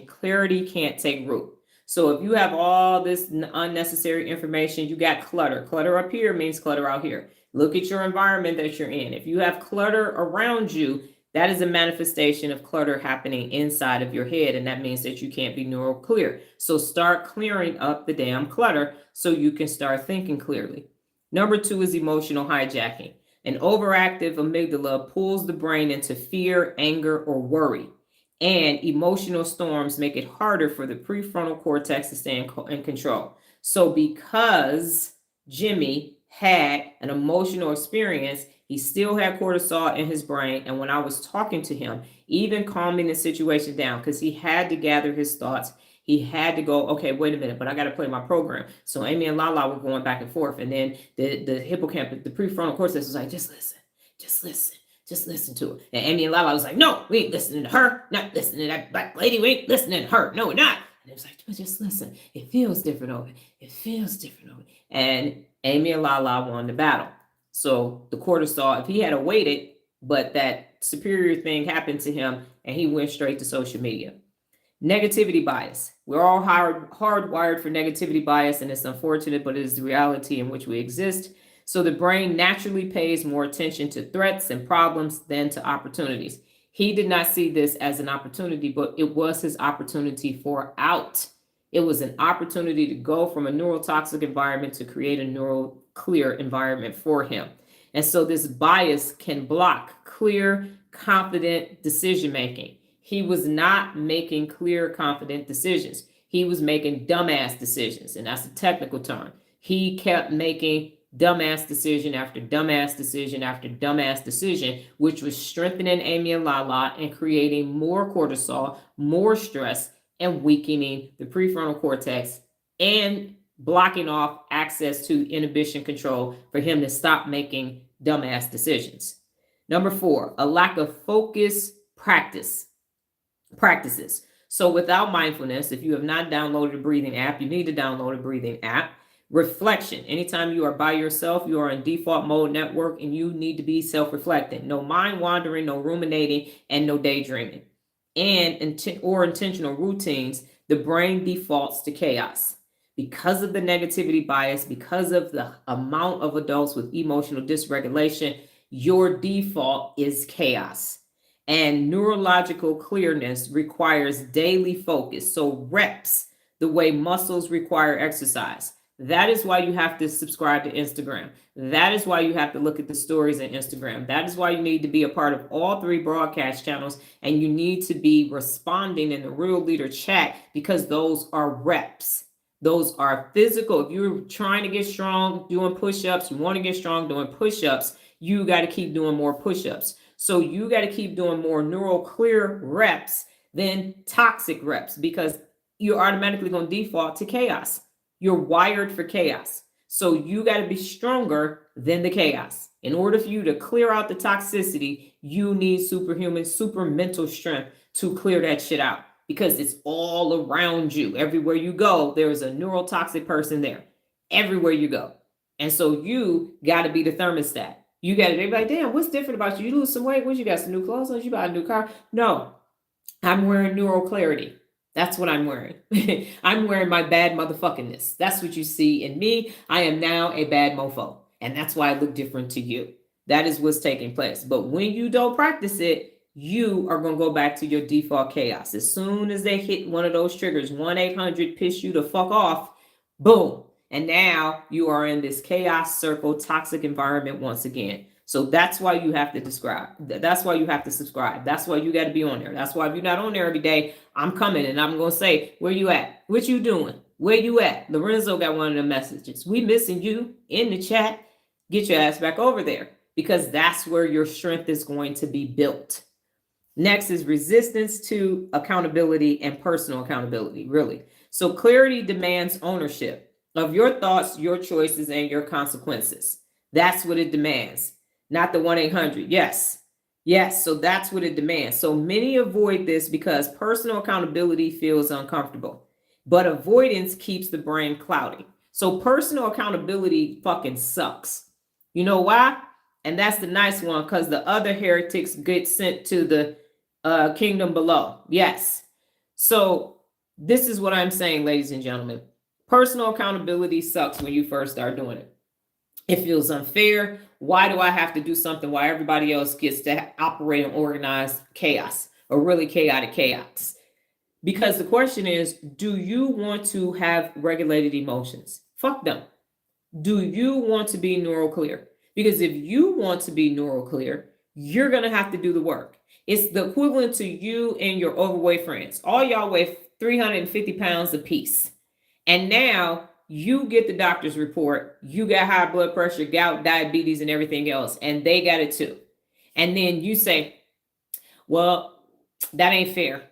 clarity can't take root. So if you have all this unnecessary information, you got clutter. Clutter up here means clutter out here. Look at your environment that you're in. If you have clutter around you, that is a manifestation of clutter happening inside of your head, and that means that you can't be Neuroclear. So start clearing up the damn clutter so you can start thinking clearly. Number two is emotional hijacking. An overactive amygdala pulls the brain into fear, anger, or worry. And emotional storms make it harder for the prefrontal cortex to stay in control. So because Jimmy had an emotional experience, he still had cortisol in his brain. And when I was talking to him, even calming the situation down, because he had to gather his thoughts, he had to go, okay, wait a minute, but I got to play my program. So Amy and Lala were going back and forth. And then the hippocampus, the prefrontal cortex was like, just listen to it. And Amy and Lala was like, no, we ain't listening to her. Not listening to that black lady. We ain't listening to her. No, we're not. And it was like, just listen. It feels different over. And Amy and Lala won the battle. So the cortisol, if he had waited, but that superior thing happened to him and he went straight to social media. Negativity bias. We're all hardwired for negativity bias, and it's unfortunate, but it is the reality in which we exist. So the brain naturally pays more attention to threats and problems than to opportunities. He did not see this as an opportunity, but it was his opportunity for out. It was an opportunity to go from a neurotoxic environment to create a neuroclear environment for him. And so this bias can block clear, confident decision making. He was not making clear, confident decisions. He was making dumbass decisions, and that's a technical term. He kept making dumbass decision after dumbass decision after dumbass decision, which was strengthening Amy and Lala and creating more cortisol, more stress, and weakening the prefrontal cortex and blocking off access to inhibition control for him to stop making dumbass decisions. Number 4, a lack of focus practices. So without mindfulness, if you have not downloaded a breathing app, you need to download a breathing app. Reflection. Anytime you are by yourself, you are in default mode network, and you need to be self-reflecting. No mind wandering, no ruminating, and no daydreaming. And intentional routines, the brain defaults to chaos. Because of the negativity bias, because of the amount of adults with emotional dysregulation, your default is chaos. And neurological clearness requires daily focus. So reps, the way muscles require exercise. That is why you have to subscribe to Instagram. That is why you have to look at the stories on Instagram. That is why you need to be a part of all 3 broadcast channels, and you need to be responding in the Real Leader chat, because those are reps. Those are physical. If you're trying to get strong doing push-ups, you want to get strong doing push-ups, you got to keep doing more push-ups. So you got to keep doing more Neuroclear reps than toxic reps, because you're automatically going to default to chaos. You're wired for chaos. So you got to be stronger than the chaos. In order for you to clear out the toxicity, you need superhuman, super mental strength to clear that shit out, because it's all around you. Everywhere you go, there's a neurotoxic person there. Everywhere you go. And so you got to be the thermostat. You got to be like, damn, what's different about you? You lose some weight? What, you got some new clothes on? You bought a new car? No, I'm wearing neuroclarity. That's what I'm wearing. I'm wearing my bad motherfuckingness. That's what you see in me. I am now a bad mofo. And that's why I look different to you. That is what's taking place. But when you don't practice it, you are going to go back to your default chaos. As soon as they hit one of those triggers, 1-800 piss you the fuck off, boom. And now you are in this chaos circle, toxic environment once again. So that's why you have to describe. That's why you have to subscribe. That's why you got to be on there. That's why if you're not on there every day, I'm coming and I'm going to say, where you at? What you doing? Where you at? Lorenzo got one of the messages. We missing you in the chat. Get your ass back over there, because that's where your strength is going to be built. Next is resistance to accountability and personal accountability, really. So clarity demands ownership of your thoughts, your choices, and your consequences. That's what it demands. Not the 1-800. Yes. So that's what it demands. So many avoid this because personal accountability feels uncomfortable, but avoidance keeps the brain cloudy. So personal accountability fucking sucks. You know why? And that's the nice one, because the other heretics get sent to the kingdom below. Yes. So this is what I'm saying, ladies and gentlemen. Personal accountability sucks when you first start doing it. It feels unfair. Why do I have to do something while everybody else gets to operate in organized chaos, or really chaotic chaos? Because the question is, do you want to have regulated emotions? Fuck them. Do you want to be neuroclear? Because if you want to be neuroclear, you're going to have to do the work. It's the equivalent to you and your overweight friends. All y'all weigh 350 pounds apiece. And now you get the doctor's report. You got high blood pressure, gout, diabetes, and everything else. And they got it too. And then you say, well, that ain't fair.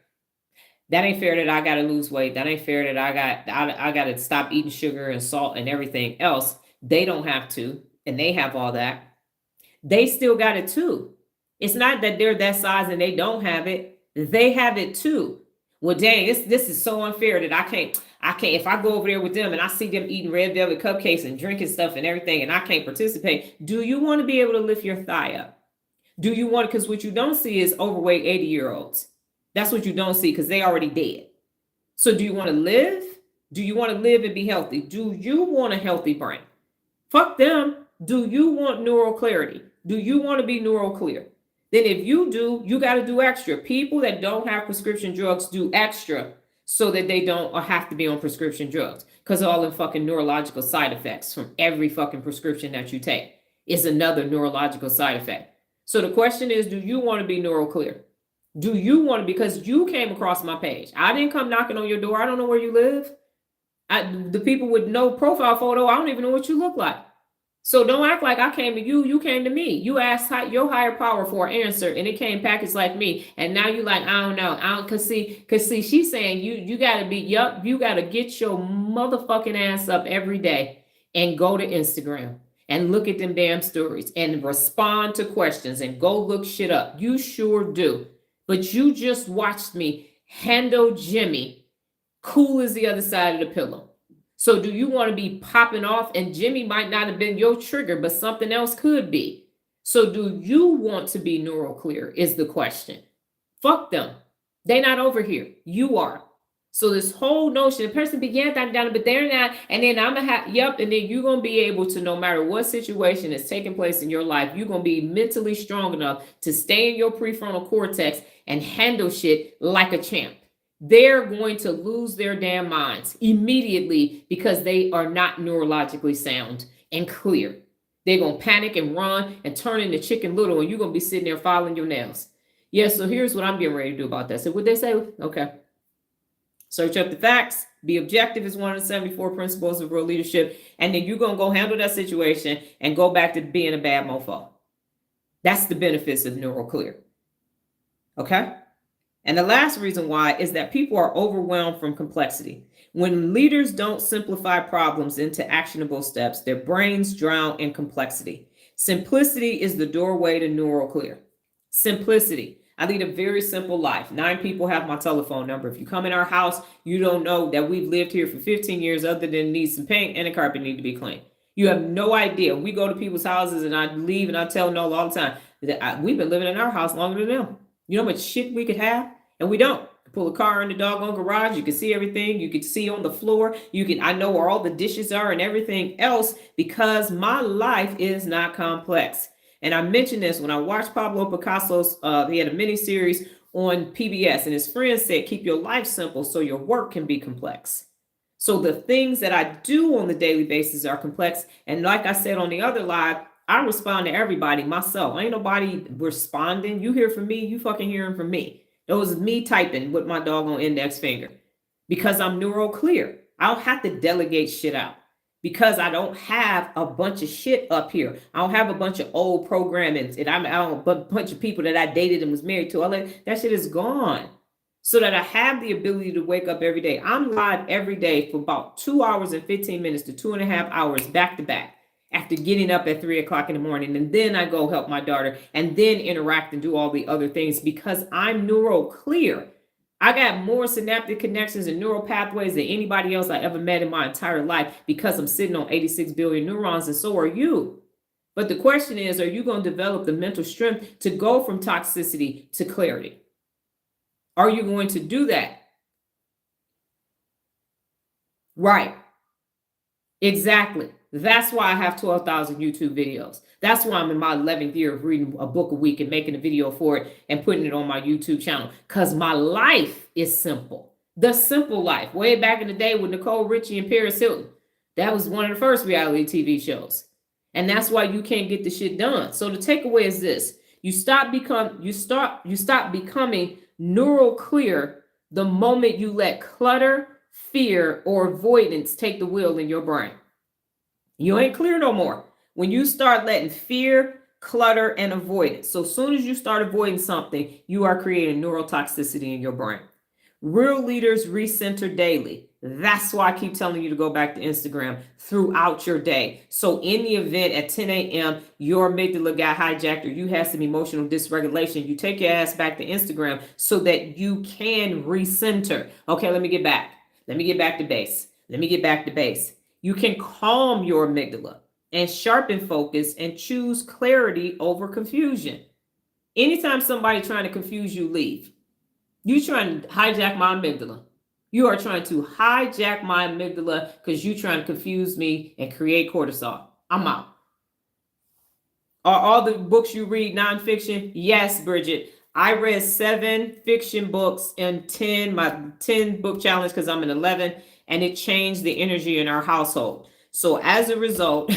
That ain't fair that I got to lose weight. That ain't fair that I got to stop eating sugar and salt and everything else. They don't have to. And they have all that. They still got it too. It's not that they're that size and they don't have it. They have it too. Well, dang, this is so unfair that I can't, if I go over there with them and I see them eating red velvet cupcakes and drinking stuff and everything, and I can't participate. Do you want to be able to lift your thigh up? Do you want, because what you don't see is overweight 80-year-olds. That's what you don't see, because they already dead. So do you want to live? Do you want to live and be healthy? Do you want a healthy brain? Fuck them. Do you want neural clarity? Do you want to be neuroclear? Then if you do, you got to do extra. People that don't have prescription drugs do extra so that they don't or have to be on prescription drugs. Because all the fucking neurological side effects from every fucking prescription that you take is another neurological side effect. So the question is, do you want to be Neuroclear? Do you want to, because you came across my page. I didn't come knocking on your door. I don't know where you live. The people with no profile photo, I don't even know what you look like. So don't act like I came to you. You came to me. You asked your higher power for an answer, and it came packaged like me. And now you like, I don't know. Cause see, she's saying you gotta be, you gotta get your motherfucking ass up every day and go to Instagram and look at them damn stories and respond to questions and go look shit up. You sure do. But you just watched me handle Jimmy cool as the other side of the pillow. So do you want to be popping off? And Jimmy might not have been your trigger, but something else could be. So do you want to be Neuroclear is the question. Fuck them. They not over here. You are. So this whole notion, the person began down, but they're not. And then I'm going to have, and then you're going to be able to, no matter what situation is taking place in your life, you're going to be mentally strong enough to stay in your prefrontal cortex and handle shit like a champ. They're going to lose their damn minds immediately because they are not neurologically sound and clear. They're going to panic and run and turn into Chicken Little, and you're going to be sitting there filing your nails. Yeah, so here's what I'm getting ready to do about that. So what they say, okay. Search up the facts. Be objective is one of the 74 principles of real leadership. And then you're going to go handle that situation and go back to being a bad mofo. That's the benefits of Neuroclear. Okay? And the last reason why is that people are overwhelmed from complexity. When leaders don't simplify problems into actionable steps, their brains drown in complexity. Simplicity is the doorway to Neuroclear. Simplicity. I lead a very simple life. 9 people have my telephone number. If you come in our house, you don't know that we've lived here for 15 years other than need some paint and the carpet need to be cleaned. You have no idea. We go to people's houses and I leave and I tell no all the time that we've been living in our house longer than them. You know how much shit we could have? And we don't. Pull a car in the doggone garage. You can see everything. You can see on the floor. I know where all the dishes are and everything else because my life is not complex. And I mentioned this when I watched Pablo Picasso's, he had a mini series on PBS and his friend said, keep your life simple so your work can be complex. So the things that I do on the daily basis are complex. And like I said on the other live, I respond to everybody myself. Ain't nobody responding. You hear from me, you fucking hearing from me. It was me typing with my doggone index finger because I'm Neuroclear. I don't have to delegate shit out because I don't have a bunch of shit up here. I don't have a bunch of old programming. And I don't a bunch of people that I dated and was married to. That shit is gone. So that I have the ability to wake up every day. I'm live every day for about 2 hours and 15 minutes to 2.5 hours back to back. After getting up at 3 o'clock in the morning, and then I go help my daughter and then interact and do all the other things because I'm Neuroclear. I got more synaptic connections and neural pathways than anybody else I ever met in my entire life because I'm sitting on 86 billion neurons, and so are you. But the question is, are you going to develop the mental strength to go from toxicity to clarity? Are you going to do that? Right. Exactly. That's why I have 12,000 YouTube videos. That's why I'm in my 11th year of reading a book a week and making a video for it and putting it on my YouTube channel. Because my life is simple. The Simple Life. Way back in the day with Nicole Richie and Paris Hilton. That was one of the first reality TV shows. And that's why you can't get the shit done. So the takeaway is this. You stop becoming Neuroclear the moment you let clutter, fear, or avoidance take the wheel in your brain. You ain't clear no more. When you start letting fear, clutter, and avoidance. So as soon as you start avoiding something, you are creating neurotoxicity in your brain. Real leaders recenter daily. That's why I keep telling you to go back to Instagram throughout your day. So in the event at 10 a.m., your amygdala got hijacked or you have some emotional dysregulation, you take your ass back to Instagram so that you can recenter. Okay, let me get back. Let me get back to base. You can calm your amygdala and sharpen focus and choose clarity over confusion. Anytime somebody trying to confuse you, leave. You trying to hijack my amygdala. You are trying to hijack my amygdala because you trying to confuse me and create cortisol. I'm out. Are all the books you read nonfiction? Yes, Bridget. I read 7 fiction books in 10, my 10 book challenge, because I'm in 11, and it changed the energy in our household. So as a result,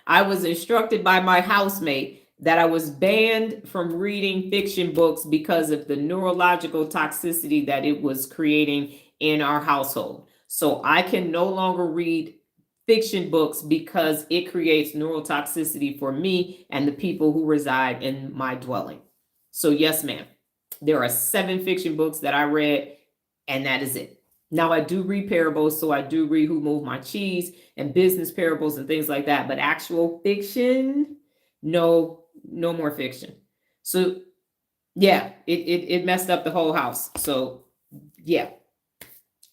I was instructed by my housemate that I was banned from reading fiction books because of the neurological toxicity that it was creating in our household. So I can no longer read fiction books because it creates neurotoxicity for me and the people who reside in my dwelling. So yes, ma'am, there are 7 fiction books that I read, and that is it. Now I do read parables, so I do read Who Moved My Cheese and business parables and things like that, but actual fiction, no more fiction. So yeah, it messed up the whole house. So yeah,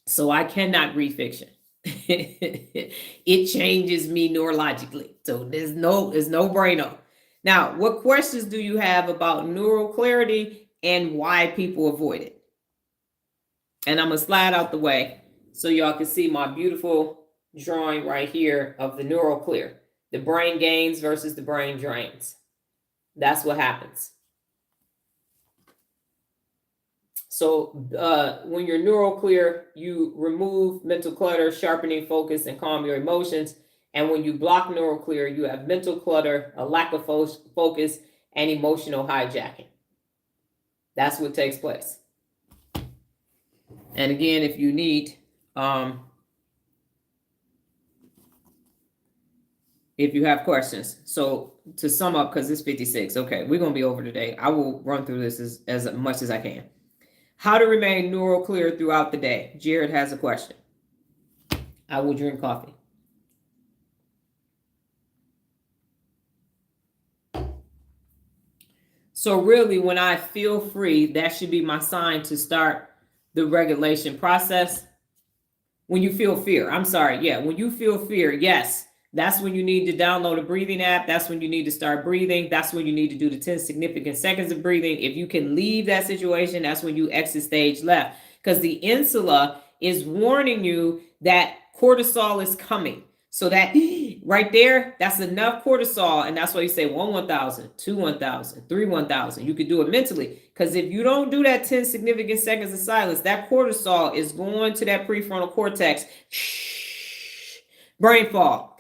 so I cannot read fiction. It changes me neurologically. So there's no brainer. Now, what questions do you have about neural clarity and why people avoid it? And I'm gonna slide out the way so y'all can see my beautiful drawing right here of the Neuroclear. The brain gains versus the brain drains. That's what happens. So when you're Neuroclear, you remove mental clutter, sharpening focus, and calm your emotions. And when you block Neuroclear, you have mental clutter, a lack of focus, and emotional hijacking. That's what takes place. And again, if you need, if you have questions. So to sum up, because it's 56, okay, we're going to be over today. I will run through this as much as I can. How to remain Neuroclear throughout the day. Jared has a question. I will drink coffee. So really, when I feel free, that should be my sign to start the regulation process. When you feel fear, when you feel fear, yes, that's when you need to download a breathing app. That's when you need to start breathing. That's when you need to do the 10 significant seconds of breathing. If you can leave that situation, that's when you exit stage left, because the insula is warning you that cortisol is coming. So that right there, that's enough cortisol. And that's why you say 1,000, 2, 1,000, 3, 1,000. You could do it mentally. Because if you don't do that 10 significant seconds of silence, that cortisol is going to that prefrontal cortex. Brain fog.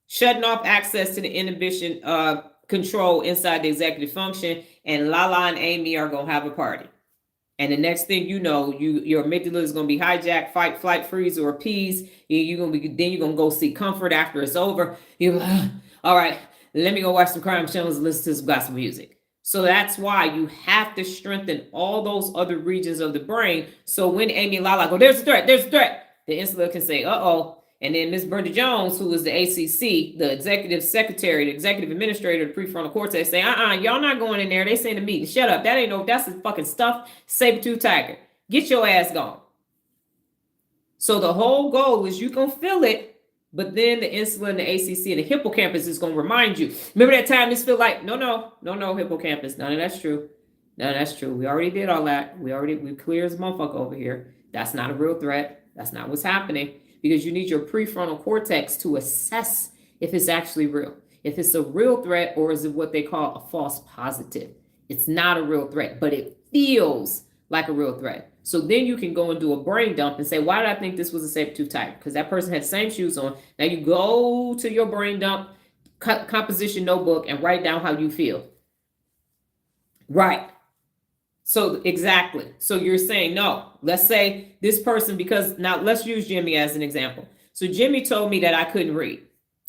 Shutting off access to the inhibition control inside the executive function. And Lala and Amy are going to have a party. And the next thing you know, your amygdala is going to be hijacked, fight, flight, freeze, or appease. You're going to go seek comfort after it's over. You're like, all right, let me go watch some crime channels and listen to some gospel music. So that's why you have to strengthen all those other regions of the brain. So when Amy and Lala go, there's a threat, the insula can say, uh-oh. And then Miss Brenda Jones, who is the ACC, the executive secretary, the executive administrator of the prefrontal cortex, say, y'all not going in there. They saying the meeting. Shut up. That's the fucking stuff. Saber-tooth tiger. Get your ass gone. So the whole goal is you can feel it, but then the insula and the ACC and the hippocampus is going to remind you. Remember that time this feel like, no, hippocampus. None of that's true. We already did all that. We clear as a motherfucker over here. That's not a real threat. That's not what's happening. Because you need your prefrontal cortex to assess if it's actually real. If it's a real threat, or is it what they call a false positive? It's not a real threat, but it feels like a real threat. So then you can go and do a brain dump and say, why did I think this was a saber-tooth tiger? Because that person had the same shoes on. Now you go to your brain dump composition notebook and write down how you feel. Right. So exactly. So you're saying, no, let's say this person, because now let's use Jimmy as an example. So Jimmy told me that I couldn't read.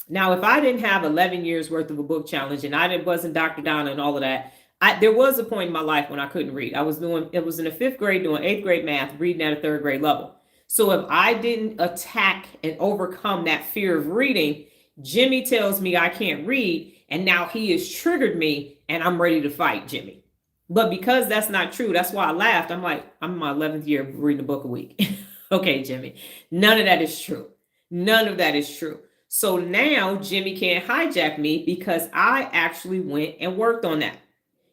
Now, if I didn't have 11 years worth of a book challenge and I wasn't Dr. Donna and all of that, there was a point in my life when I couldn't read. It was in the 5th grade doing 8th grade math, reading at a 3rd grade level. So if I didn't attack and overcome that fear of reading, Jimmy tells me I can't read. And now he has triggered me and I'm ready to fight Jimmy. But because that's not true, that's why I laughed. I'm like, I'm in my 11th year of reading a book a week. Okay, Jimmy, none of that is true. None of that is true. So now Jimmy can't hijack me because I actually went and worked on that.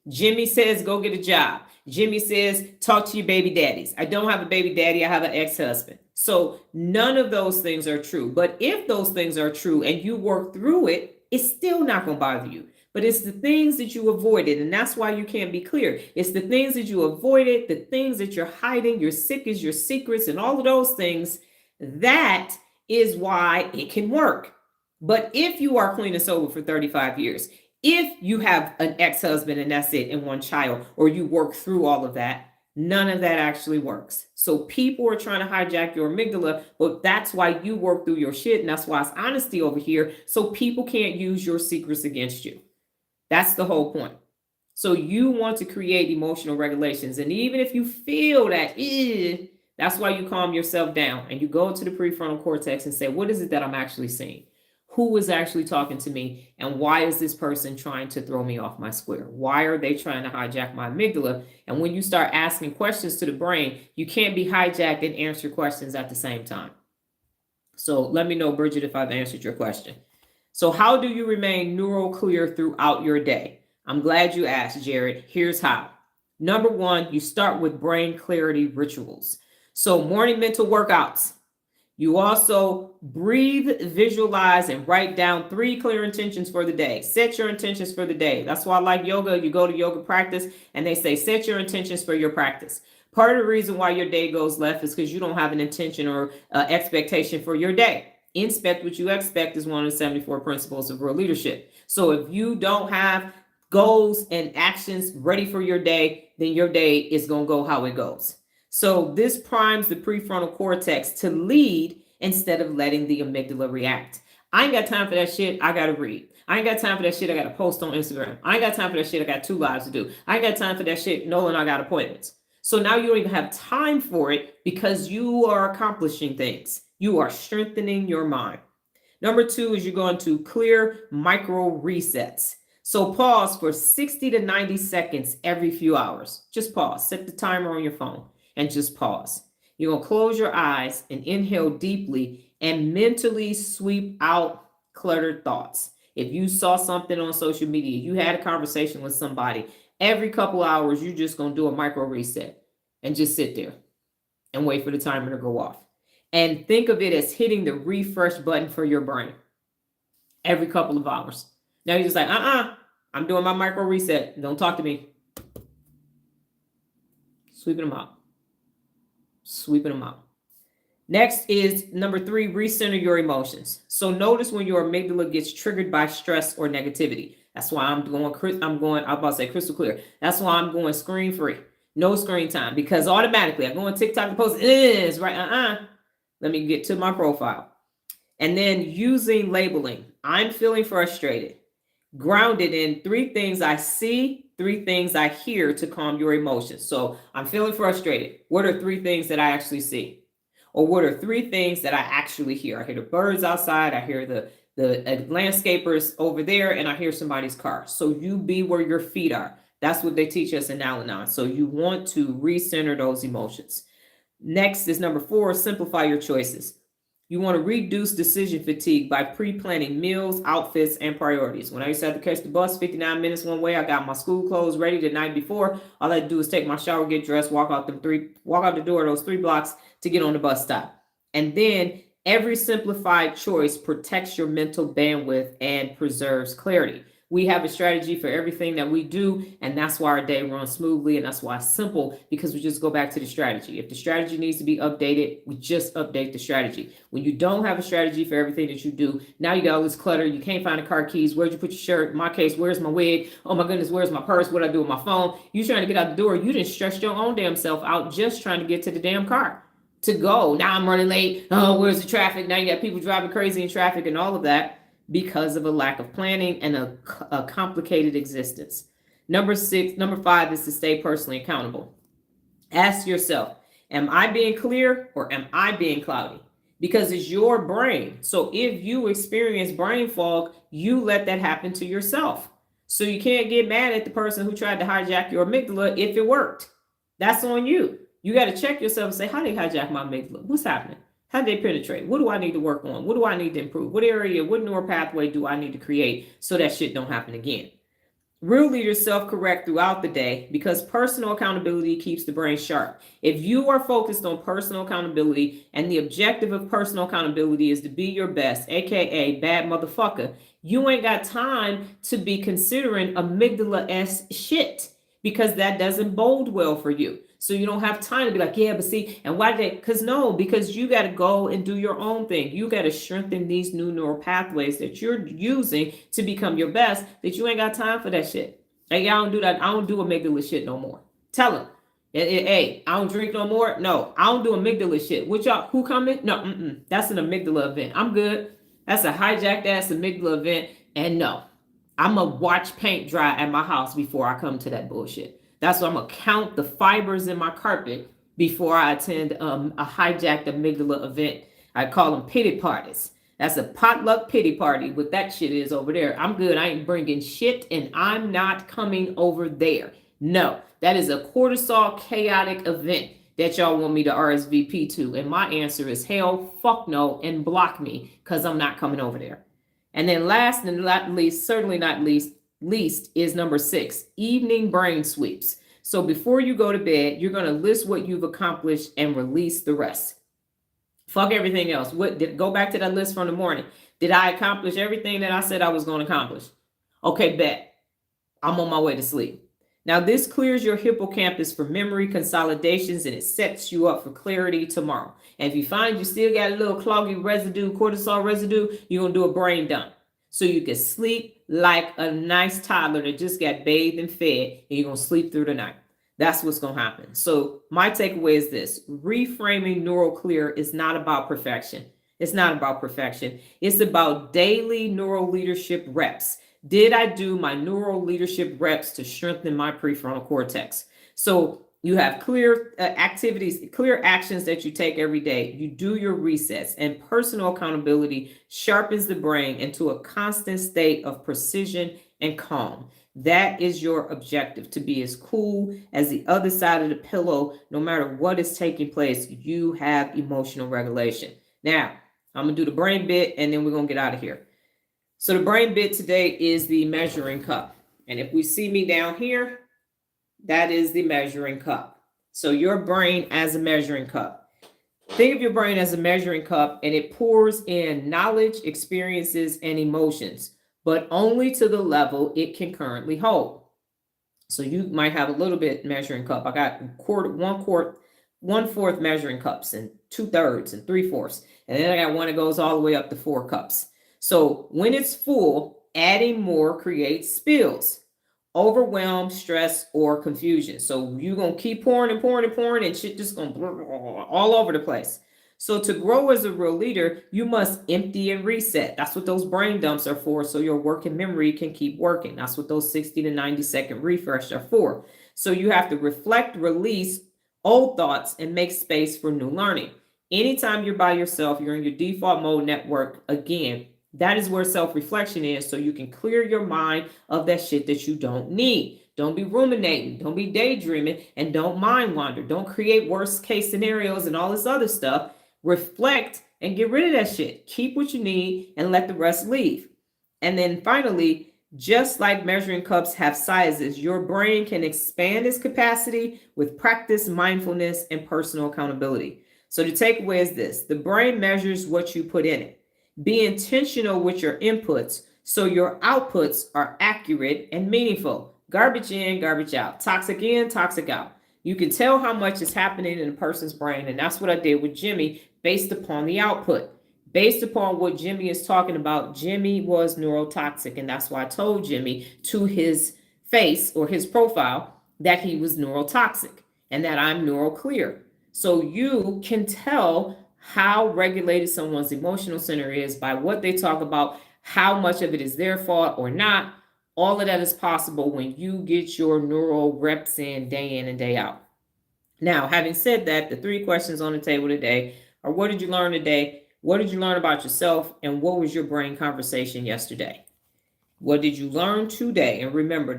Jimmy says, go get a job. Jimmy says, talk to your baby daddies. I don't have a baby daddy. I have an ex-husband. So none of those things are true. But if those things are true and you work through it, it's still not going to bother you. But it's the things that you avoided, and that's why you can't be clear. It's the things that you avoided, the things that you're hiding, your sickness, your secrets, and all of those things. That is why it can work. But if you are clean and sober for 35 years, if you have an ex-husband and that's it, and one child, or you work through all of that, none of that actually works. So people are trying to hijack your amygdala, but that's why you work through your shit, and that's why it's honesty over here, so people can't use your secrets against you. That's the whole point. So you want to create emotional regulations, and even if you feel that, that's why you calm yourself down, and you go into the prefrontal cortex and say, what is it that I'm actually seeing? Who is actually talking to me, and why is this person trying to throw me off my square? Why are they trying to hijack my amygdala? And when you start asking questions to the brain, you can't be hijacked and answer questions at the same time. So let me know, Bridget, if I've answered your question. So how do you remain neuroclear throughout your day? I'm glad you asked, Jared. Here's how. Number one, you start with brain clarity rituals. So morning mental workouts. You also breathe, visualize, and write down 3 clear intentions for the day. Set your intentions for the day. That's why I like yoga. You go to yoga practice and they say, set your intentions for your practice. Part of the reason why your day goes left is because you don't have an intention or expectation for your day. Inspect what you expect is one of the 74 principles of real leadership. So if you don't have goals and actions ready for your day, then your day is going to go how it goes. So this primes the prefrontal cortex to lead instead of letting the amygdala react. I ain't got time for that shit. I got to read. I ain't got time for that shit. I got to post on Instagram. I ain't got time for that shit. I got 2 lives to do. I ain't got time for that shit. Nolan, I got appointments. So now you don't even have time for it because you are accomplishing things. You are strengthening your mind. Number 2 is you're going to clear micro resets. So pause for 60 to 90 seconds every few hours. Just pause. Set the timer on your phone and just pause. You're going to close your eyes and inhale deeply and mentally sweep out cluttered thoughts. If you saw something on social media, you had a conversation with somebody, every couple hours, you're just going to do a micro reset and just sit there and wait for the timer to go off. And think of it as hitting the refresh button for your brain every couple of hours. Now you're just like, I'm doing my micro reset. Don't talk to me. Sweeping them out. Sweeping them out. Next is number 3, recenter your emotions. So notice when your amygdala gets triggered by stress or negativity. That's why I'm about to say crystal clear. That's why I'm going screen free. No screen time, because automatically I go on TikTok and post, right? Let me get to my profile. And then using labeling. I'm feeling frustrated. Grounded in 3 things I see, 3 things I hear to calm your emotions. So I'm feeling frustrated. What are 3 things that I actually see? Or what are 3 things that I actually hear? I hear the birds outside. I hear the landscapers over there, and I hear somebody's car. So you be where your feet are. That's what they teach us in Al-Anon. So you want to recenter those emotions. Next is number 4, simplify your choices. You want to reduce decision fatigue by pre-planning meals, outfits, and priorities. When I used to have to catch the bus 59 minutes one way, I got my school clothes ready the night before. All I had to do was take my shower, get dressed, walk out the door those 3 blocks to get on the bus stop. And then every simplified choice protects your mental bandwidth and preserves clarity. We have a strategy for everything that we do, and that's why our day runs smoothly, and that's why it's simple, because we just go back to the strategy. If the strategy needs to be updated, we just update the strategy. When you don't have a strategy for everything that you do, now you got all this clutter. You can't find the car keys. Where'd you put your shirt? In my case, where's my wig? Oh my goodness, where's my purse? What do I do with my phone? You trying to get out the door. You didn't stress your own damn self out just trying to get to the damn car to go. Now I'm running late. Oh, where's the traffic? Now you got people driving crazy in traffic and all of that, because of a lack of planning and a complicated existence. Number 5 is to stay personally accountable. Ask yourself, am I being clear or am I being cloudy? Because it's your brain. So if you experience brain fog, you let that happen to yourself. So you can't get mad at the person who tried to hijack your amygdala if it worked. That's on you. You got to check yourself and say, how did they hijack my amygdala? What's happening? How do they penetrate? What do I need to work on? What do I need to improve? What area, what neural pathway do I need to create so that shit don't happen again? Real leaders self-correct throughout the day because personal accountability keeps the brain sharp. If you are focused on personal accountability and the objective of personal accountability is to be your best, aka bad motherfucker, you ain't got time to be considering amygdala-esque shit because that doesn't bode well for you. So you don't have time to be like, yeah, but see, and why did they? Because you got to go and do your own thing. You got to strengthen these new neural pathways that you're using to become your best, that you ain't got time for that shit. Like, I don't do that. I don't do amygdala shit no more. Tell them. Hey, I don't drink no more. No, I don't do amygdala shit. What y'all, who coming? No, that's an amygdala event. I'm good. That's a hijacked ass amygdala event. And no, I'm going to watch paint dry at my house before I come to that bullshit. That's why I'm going to count the fibers in my carpet before I attend a hijacked amygdala event. I call them pity parties. That's a potluck pity party. What that shit is over there. I'm good. I ain't bringing shit and I'm not coming over there. No, that is a cortisol chaotic event that y'all want me to RSVP to. And my answer is hell, fuck no, and block me because I'm not coming over there. And then last and not least, certainly not least is number 6, evening brain sweeps. So before you go to bed, you're going to list what you've accomplished and release the rest. Fuck everything else. Go back to that list from the morning. Did I accomplish everything that I said I was going to accomplish? Okay, bet. I'm on my way to sleep. Now, this clears your hippocampus for memory consolidations and it sets you up for clarity tomorrow. And if you find you still got a little cloggy residue, cortisol residue, you're going to do a brain dump. So you can sleep like a nice toddler that just got bathed and fed, and you're going to sleep through the night. That's what's going to happen. So my takeaway is this: reframing Neuroclear is not about perfection. It's not about perfection. It's about daily neural leadership reps. Did I do my neural leadership reps to strengthen my prefrontal cortex? So you have clear activities, clear actions that you take every day. You do your resets, and personal accountability sharpens the brain into a constant state of precision and calm. That is your objective, to be as cool as the other side of the pillow. No matter what is taking place, you have emotional regulation. Now, I'm going to do the brain bit, and then we're going to get out of here. So the brain bit today is the measuring cup. And if we see me down here, that is the measuring cup. So your brain as a measuring cup. Think of your brain as a measuring cup, and it pours in knowledge, experiences, and emotions, but only to the level it can currently hold. So you might have a little bit measuring cup. I got 1/4 measuring cups, and 2/3 and 3/4. And then I got one that goes all the way up to 4 cups. So when it's full, adding more creates spills, overwhelm, stress, or confusion. So you're going to keep pouring and pouring and pouring, and shit just going to all over the place. So to grow as a real leader, you must empty and reset. That's what those brain dumps are for, so your working memory can keep working. That's what those 60 to 90 second refresh are for. So you have to reflect, release old thoughts, and make space for new learning. Anytime you're by yourself, you're in your default mode network again. That is where self-reflection is, so you can clear your mind of that shit that you don't need. Don't be ruminating, don't be daydreaming, and don't mind wander. Don't create worst case scenarios and all this other stuff. Reflect and get rid of that shit. Keep what you need and let the rest leave. And then finally, just like measuring cups have sizes, your brain can expand its capacity with practice, mindfulness, and personal accountability. So the takeaway is this: the brain measures what you put in it. Be intentional with your inputs so your outputs are accurate and meaningful. Garbage in, garbage out. Toxic in, toxic out. You can tell how much is happening in a person's brain, and that's what I did with Jimmy based upon the output. Based upon what Jimmy is talking about, Jimmy was neurotoxic, and that's why I told Jimmy to his face or his profile that he was neurotoxic and that I'm Neuroclear. So you can tell how regulated someone's emotional center is by what they talk about, how much of it is their fault or not. All of that is possible when you get your neural reps in and day out. Now, having said that, the 3 questions on the table today are: what did you learn today? What did you learn about yourself? And what was your brain conversation yesterday? What did you learn today? And remember, ...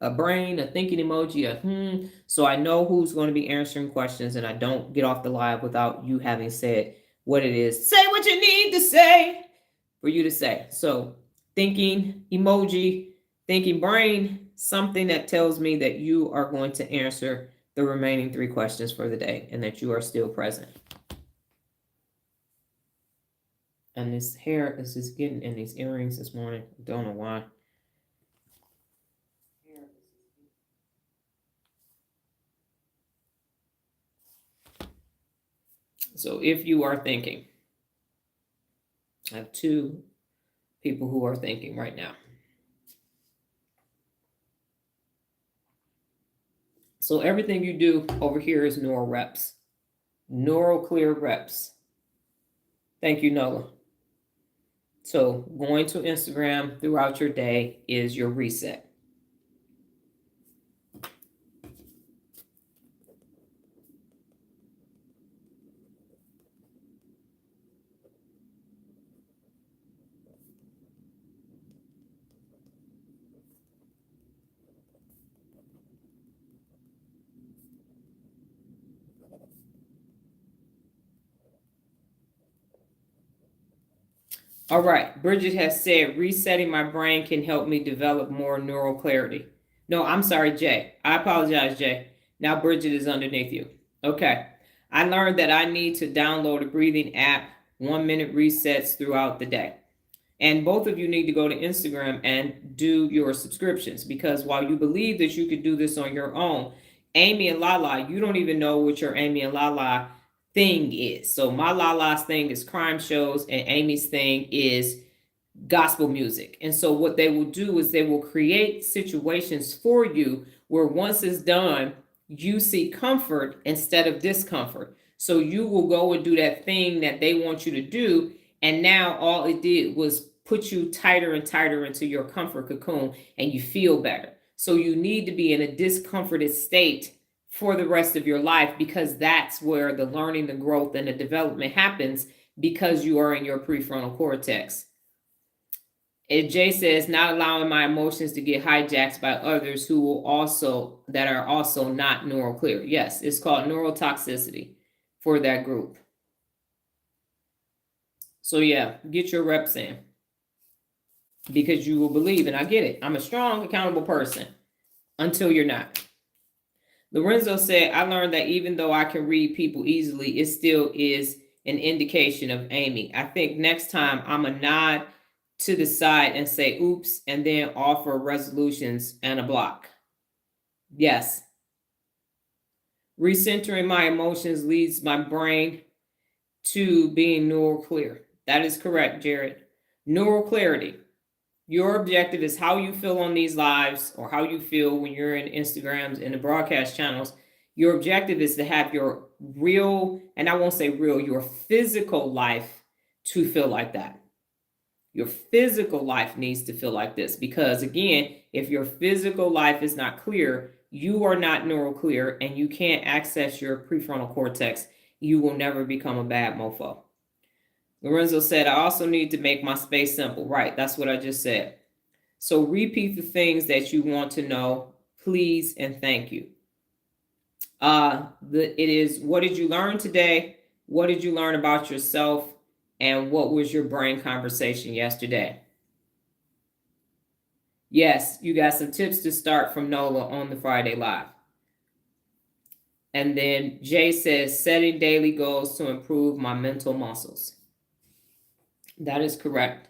a brain, a thinking emoji, so I know who's going to be answering questions, and I don't get off the live without you having said what it is. Say what you need to say for you to say. So thinking emoji, Thinking brain, something that tells me that you are going to answer the remaining 3 questions for the day and that you are still present. And this hair is just getting in these earrings this morning. Don't know why. So if you are thinking, I have 2 people who are thinking right now. So everything you do over here is Neuro reps. Neuroclear reps. Thank you, Nola. So going to Instagram throughout your day is your reset. All right, Bridget has said, resetting my brain can help me develop more neural clarity. No, I'm sorry, Jay. I apologize, Jay. Now Bridget is underneath you. Okay. I learned that I need to download a breathing app, 1-minute resets throughout the day. And both of you need to go to Instagram and do your subscriptions, because while you believe that you could do this on your own, Amy and Lala, you don't even know what your Amy and Lala thing is. So my Lala's thing is crime shows and Amy's thing is gospel music. And so what they will do is they will create situations for you where once it's done, you see comfort instead of discomfort. So you will go and do that thing that they want you to do. And now all it did was put you tighter and tighter into your comfort cocoon and you feel better. So you need to be in a discomforted state for the rest of your life, because that's where the learning, the growth, and the development happens, because you are in your prefrontal cortex. And Jay says, not allowing my emotions to get hijacked by others who will also, that are also not neuroclear. Yes, it's called neurotoxicity for that group. So yeah, get your reps in, because you will believe, and I get it. I'm a strong, accountable person until you're not. Lorenzo said, I learned that even though I can read people easily, it still is an indication of Amy. I think next time I'm a nod to the side and say, oops, and then offer resolutions and a block. Yes. Recentering my emotions leads my brain to being neural clear. That is correct, Jared. Neural clarity. Your objective is how you feel on these lives, or how you feel when you're in Instagrams and the broadcast channels. Your objective is to have your real, and I won't say real, your physical life to feel like that. Your physical life needs to feel like this, because again, if your physical life is not clear, you are not neural clear and you can't access your prefrontal cortex. You will never become a bad mofo. Lorenzo said, I also need to make my space simple. Right, that's what I just said. So repeat the things that you want to know, please and thank you. It is, what did you learn today? What did you learn about yourself? And what was your brain conversation yesterday? Yes, you got some tips to start from Nola on the Friday Live. And then Jay says, setting daily goals to improve my mental muscles. That is correct.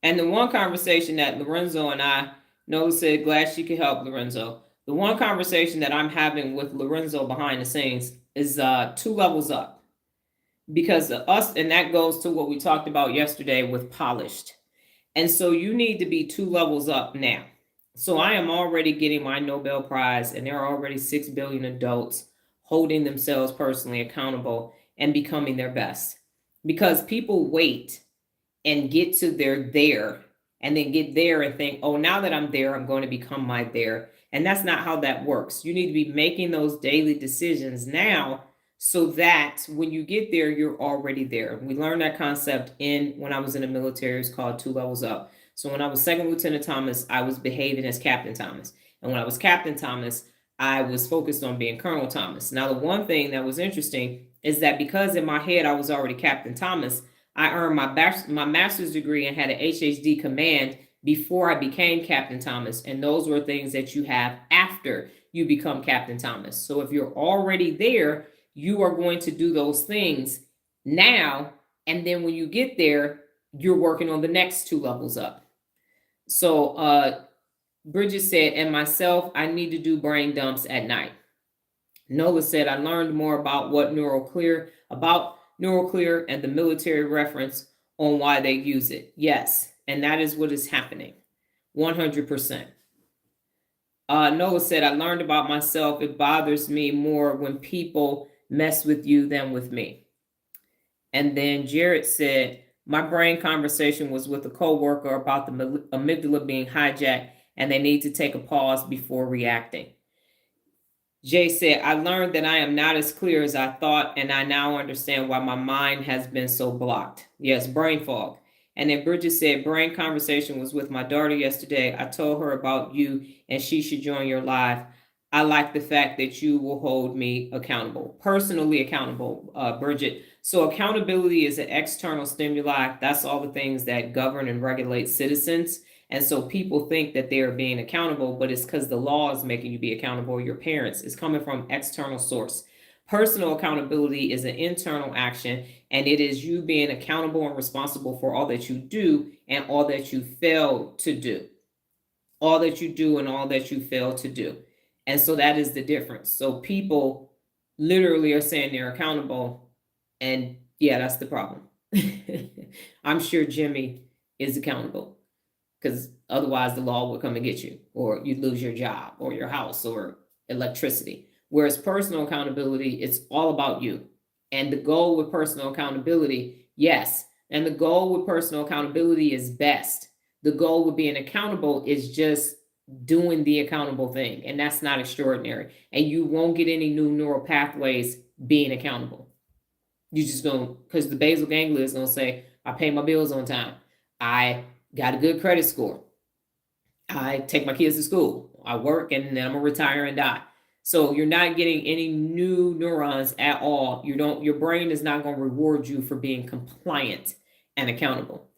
And the one conversation that Lorenzo and I, Nola said, glad she could help, Lorenzo. The one conversation that I'm having with Lorenzo behind the scenes is 2 levels up. Because us, and that goes to what we talked about yesterday with polished. And so you need to be 2 levels up now. So I am already getting my Nobel Prize, and there are already 6 billion adults holding themselves personally accountable and becoming their best. Because people wait and get to their there, and then get there and think, oh, now that I'm there, I'm going to become my there. And that's not how that works. You need to be making those daily decisions now, so that when you get there, you're already there. We learned that concept when I was in the military. It's called 2 levels up. So when I was Second Lieutenant Thomas, I was behaving as Captain Thomas. And when I was Captain Thomas, I was focused on being Colonel Thomas. Now, the one thing that was interesting is that because in my head I was already Captain Thomas, I earned my master's degree and had an HHD command before I became Captain Thomas. And those were things that you have after you become Captain Thomas. So if you're already there, you are going to do those things now. And then when you get there, you're working on the next 2 levels up. So Bridget said, and myself, I need to do brain dumps at night. Nola said, I learned more about Neuroclear and the military reference on why they use it. Yes, and that is what is happening. 100%. Noah said, I learned about myself. It bothers me more when people mess with you than with me. And then Jared said, my brain conversation was with a coworker about the amygdala being hijacked and they need to take a pause before reacting. Jay said, I learned that I am not as clear as I thought, and I now understand why my mind has been so blocked. Yes, brain fog. And then Bridget said, brain conversation was with my daughter yesterday. I told her about you and she should join your live. I like the fact that you will hold me accountable, personally accountable, Bridget. So accountability is an external stimuli. That's all the things that govern and regulate citizens. And so people think that they are being accountable, but it's because the law is making you be accountable. Your parents is coming from external source. Personal accountability is an internal action, and it is you being accountable and responsible for all that you do and all that you fail to do. All that you do and all that you fail to do. And so that is the difference. So people literally are saying they're accountable, and yeah, that's the problem. I'm sure Jimmy is accountable, because otherwise the law will come and get you, or you'd lose your job or your house or electricity. Whereas personal accountability, it's all about you. And the goal with personal accountability, yes, and the goal with personal accountability is best. The goal with being accountable is just doing the accountable thing, and that's not extraordinary. And you won't get any new neural pathways being accountable. You just don't, because the basal ganglia is going to say, I pay my bills on time. I got a good credit score. I take my kids to school. I work, and then I'm gonna retire and die. So you're not getting any new neurons at all. Your brain is not going to reward you for being compliant and accountable.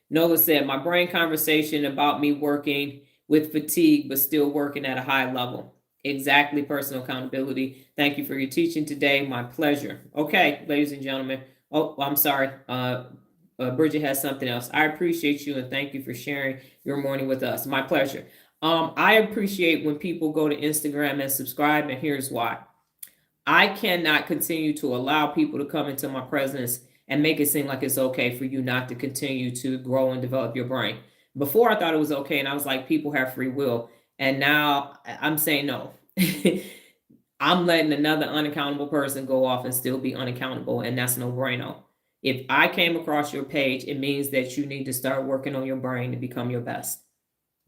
Nola said, my brain conversation about me working with fatigue, but still working at a high level. Exactly, personal accountability. Thank you for your teaching today. My pleasure. Okay, ladies and gentlemen. Oh, I'm sorry. Bridget has something else. I appreciate you and thank you for sharing your morning with us. My pleasure. I appreciate when people go to Instagram and subscribe, and here's why. I cannot continue to allow people to come into my presence and make it seem like it's okay for you not to continue to grow and develop your brain. Before I thought it was okay, and I was like, people have free will. And now I'm saying no. I'm letting another unaccountable person go off and still be unaccountable, and that's no bueno. If I came across your page, it means that you need to start working on your brain to become your best.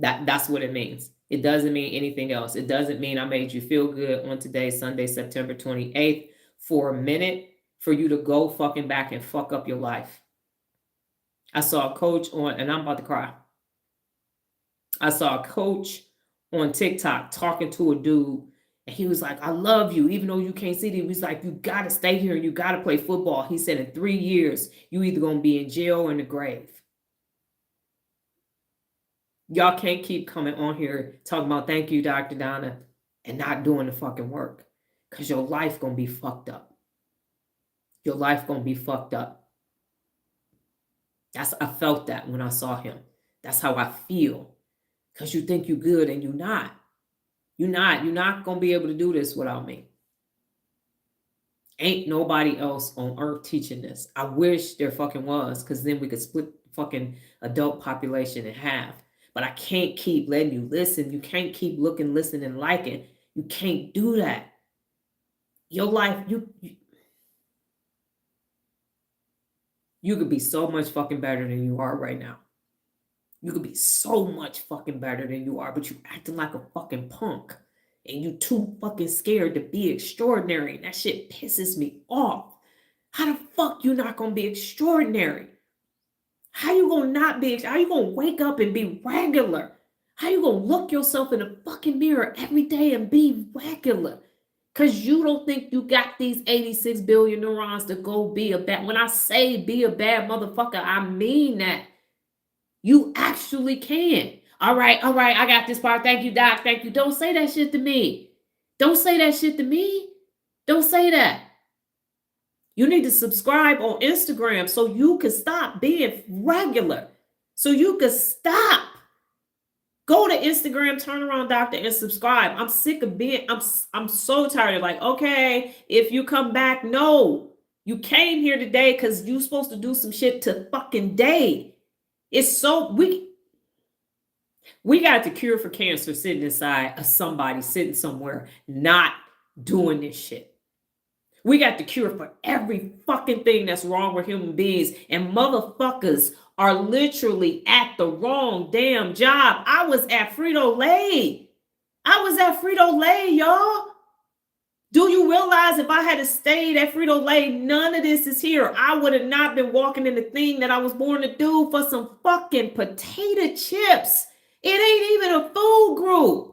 That's what it means. It doesn't mean anything else. It doesn't mean I made you feel good on today, Sunday, September 28th, for a minute for you to go fucking back and fuck up your life. I saw a coach on, and I'm about to cry. I saw a coach on TikTok talking to a dude, and he was like, I love you, even though you can't see it. He was like, you got to stay here and you got to play football. He said, in 3 years, you either going to be in jail or in the grave. Y'all can't keep coming on here talking about thank you, Dr. Donna, and not doing the fucking work, because your life going to be fucked up. Your life going to be fucked up. I felt that when I saw him. That's how I feel. Because you think you're good and you're not. You're not going to be able to do this without me. Ain't nobody else on earth teaching this. I wish there fucking was, because then we could split the fucking adult population in half. But I can't keep letting you listen. You can't keep looking, listening, and liking. You can't do that. Your life, you could be so much fucking better than you are right now. You could be so much fucking better than you are, but you acting like a fucking punk. And you too fucking scared to be extraordinary. And that shit pisses me off. How the fuck you not gonna be extraordinary? How you gonna not be? How you gonna wake up and be regular? How you gonna look yourself in the fucking mirror every day and be regular? Because you don't think you got these 86 billion neurons to go be a bad. When I say be a bad motherfucker, I mean that. You actually can. All right, I got this part. Thank you, doc. Thank you. Don't say that shit to me. Don't say that shit to me. Don't say that. You need to subscribe on Instagram so you can stop being regular. So you can stop. Go to Instagram, turn around doctor, and subscribe. I'm sick of being, I'm so tired of like, okay, if you come back, no. You came here today because you're supposed to do some shit to fucking day. It's so, we got the cure for cancer sitting inside of somebody sitting somewhere not doing this shit. We got the cure for every fucking thing that's wrong with human beings, and motherfuckers are literally at the wrong damn job. I was at Frito-Lay. Y'all. Do you realize if I had stayed at Frito-Lay, none of this is here. I would have not been walking in the thing that I was born to do for some fucking potato chips. It ain't even a food group.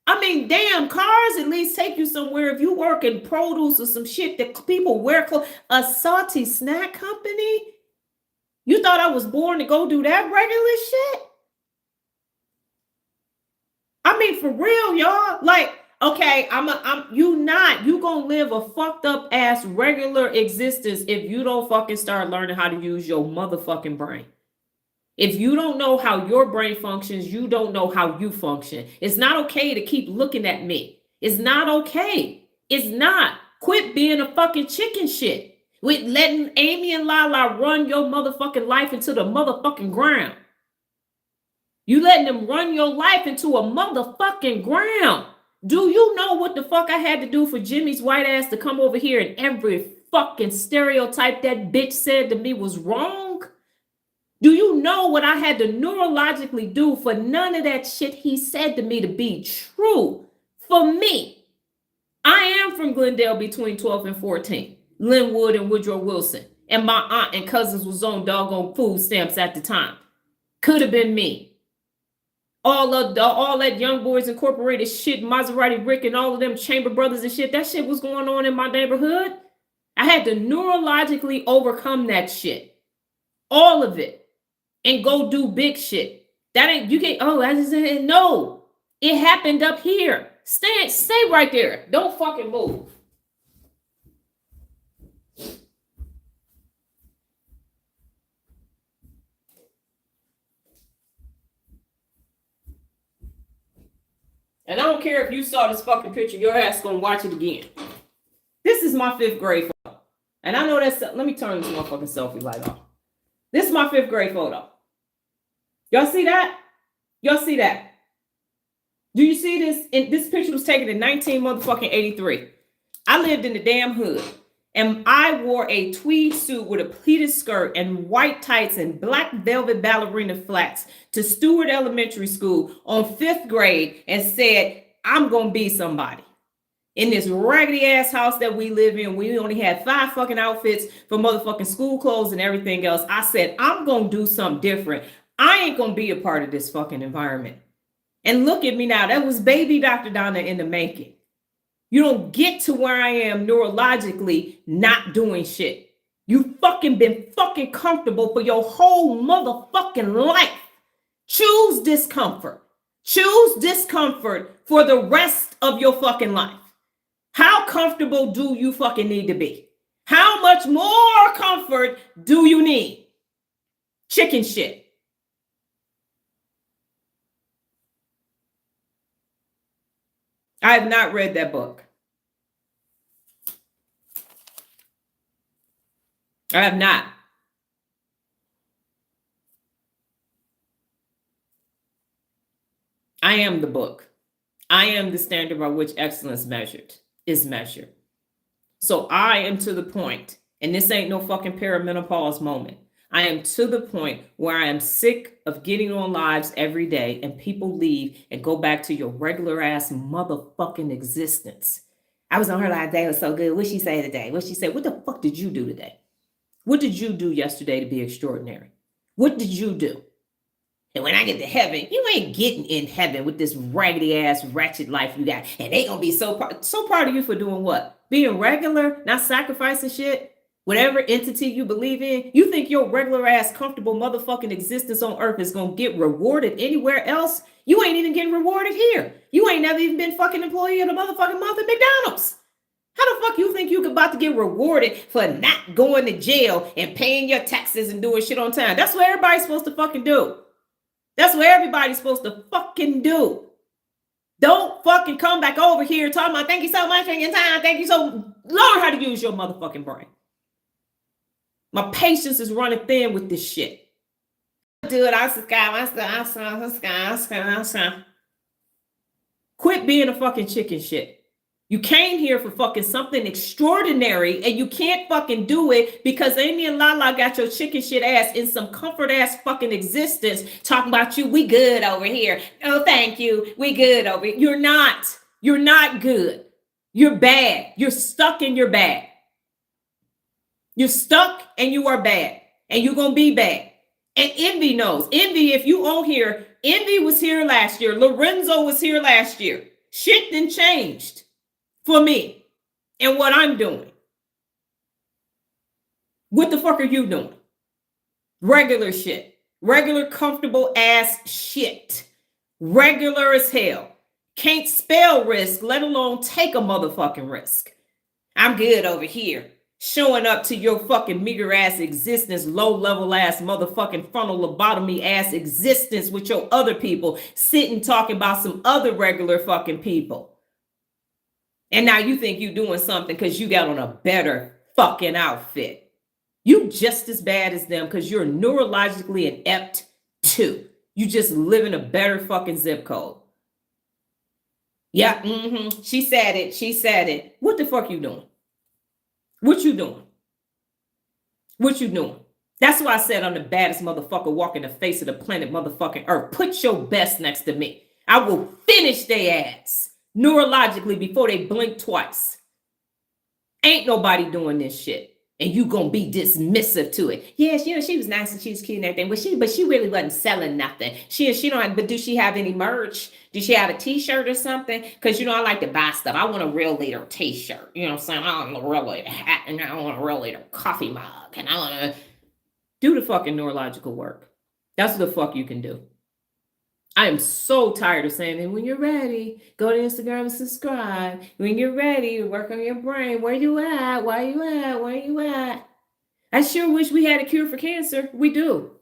I mean, damn, cars at least take you somewhere. If you work in produce or some shit that people wear clothes, a salty snack company, you thought I was born to go do that regular shit? I mean, for real, y'all. Like, okay, you gonna live a fucked up ass regular existence if you don't fucking start learning how to use your motherfucking brain. If you don't know how your brain functions, you don't know how you function. It's not okay to keep looking at me. It's not okay. It's not. Quit being a fucking chicken shit. With letting Amy and Lala run your motherfucking life into the motherfucking ground. You letting them run your life into a motherfucking ground. Do you know what the fuck I had to do for Jimmy's white ass to come over here and every fucking stereotype that bitch said to me was wrong? Do you know what I had to neurologically do for none of that shit he said to me to be true? For me, I am from Glendale between 12 and 14. Linwood and Woodrow Wilson. And my aunt and cousins was on doggone food stamps at the time. Could have been me. All that Young Boys Incorporated shit, Maserati Rick and all of them Chamber Brothers and shit, that shit was going on in my neighborhood. I had to neurologically overcome that shit. All of it. And go do big shit. That ain't, you can't, I just said, no. It happened up here. Stay right there. Don't fucking move. And I don't care if you saw this fucking picture, your ass gonna watch it again. This is my 5th grade photo. And I know that's, let me turn this motherfucking selfie light off. This is my 5th grade photo. Y'all see that? Y'all see that? Do you see this? This picture was taken in 1983. I lived in the damn hood. And I wore a tweed suit with a pleated skirt and white tights and black velvet ballerina flats to Stewart Elementary School on 5th grade and said, I'm going to be somebody. In this raggedy ass house that we live in, we only had 5 fucking outfits for motherfucking school clothes and everything else. I said, I'm going to do something different. I ain't going to be a part of this fucking environment. And look at me now. That was baby Dr. Donna in the making. You don't get to where I am neurologically not doing shit. You fucking been fucking comfortable for your whole motherfucking life. Choose discomfort. Choose discomfort for the rest of your fucking life. How comfortable do you fucking need to be? How much more comfort do you need? Chicken shit. I have not read that book. I have not. I am the book. I am the standard by which excellence is measured. So I am to the point, and this ain't no fucking perimenopause moment. I am to the point where I am sick of getting on lives every day and people leave and go back to your regular ass motherfucking existence. I was on her live today. It was so good. What'd she say today? What'd she say? What the fuck did you do today? What did you do yesterday to be extraordinary? What did you do? And when I get to heaven, you ain't getting in heaven with this raggedy ass ratchet life you got. And they gonna be so proud of you for doing what? Being regular, not sacrificing shit. Whatever entity you believe in, you think your regular ass comfortable motherfucking existence on earth is gonna get rewarded anywhere else? You ain't even getting rewarded here. You ain't never even been fucking employee of the motherfucking month at McDonald's. How the fuck you think you about to get rewarded for not going to jail and paying your taxes and doing shit on time? That's what everybody's supposed to fucking do. That's what everybody's supposed to fucking do. Don't fucking come back over here talking about thank you so much for your time. Thank you so. Learn how to use your motherfucking brain. My patience is running thin with this shit. Dude, quit being a fucking chicken shit. You came here for fucking something extraordinary and you can't fucking do it because Amy and Lala got your chicken shit ass in some comfort ass fucking existence talking about you. We good over here. Oh, thank you. We good over here. You're not. You're not good. You're bad. You're stuck and you're bad. You're stuck and you are bad. And you're going to be bad. And Envy knows. Envy, if you on here, Envy was here last year. Lorenzo was here last year. Shit done changed. For me and what I'm doing. What the fuck are you doing? Regular shit. Regular comfortable ass shit. Regular as hell. Can't spell risk, let alone take a motherfucking risk. I'm good over here. Showing up to your fucking meager ass existence, low level ass motherfucking frontal lobotomy ass existence with your other people sitting talking about some other regular fucking people. And now you think you're doing something because you got on a better fucking outfit. You just as bad as them because you're neurologically inept too. You just live in a better fucking zip code. Yeah, she said it. She said it. What the fuck you doing? What you doing? What you doing? That's why I said I'm the baddest motherfucker walking the face of the planet motherfucking earth. Put your best next to me. I will finish their ass. Neurologically before they blink twice. Ain't nobody doing this shit. And you gonna be dismissive to it. Yes, you know, she was nice and she was cute and everything, but she really wasn't selling nothing. She don't have, but do she have any merch? Do she have a t-shirt or something? Because you know, I like to buy stuff. I want a Real Leader t-shirt. You know what I'm saying? I want a Real Leader hat and I want a Real Leader coffee mug. And I want to do the fucking neurological work. That's what the fuck you can do. I am so tired of saying that when you're ready, go to Instagram and subscribe. When you're ready, work on your brain. Where you at? Where you at? Where you at? I sure wish we had a cure for cancer. We do.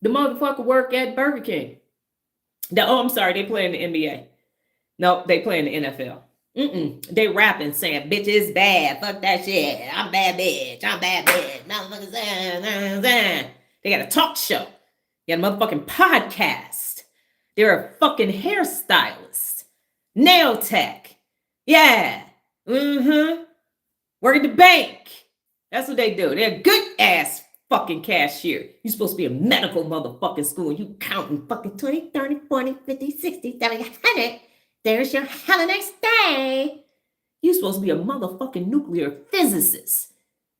The motherfucker work at Burger King. I'm sorry, they play in the NBA. No, they play in the NFL. They rapping saying, bitch is bad. Fuck that shit. I'm bad bitch. I'm bad bitch. Motherfuckers. They got a talk show. They got a motherfucking podcast. They're a fucking hairstylist. Nail tech. Yeah. Work at the bank. That's what they do. They're a good ass fucking cashier. You're supposed to be a medical motherfucking school and you counting fucking 20, 30, 40, 50, 60, 70, 100. There's your have a nice day. You're supposed to be a motherfucking nuclear physicist.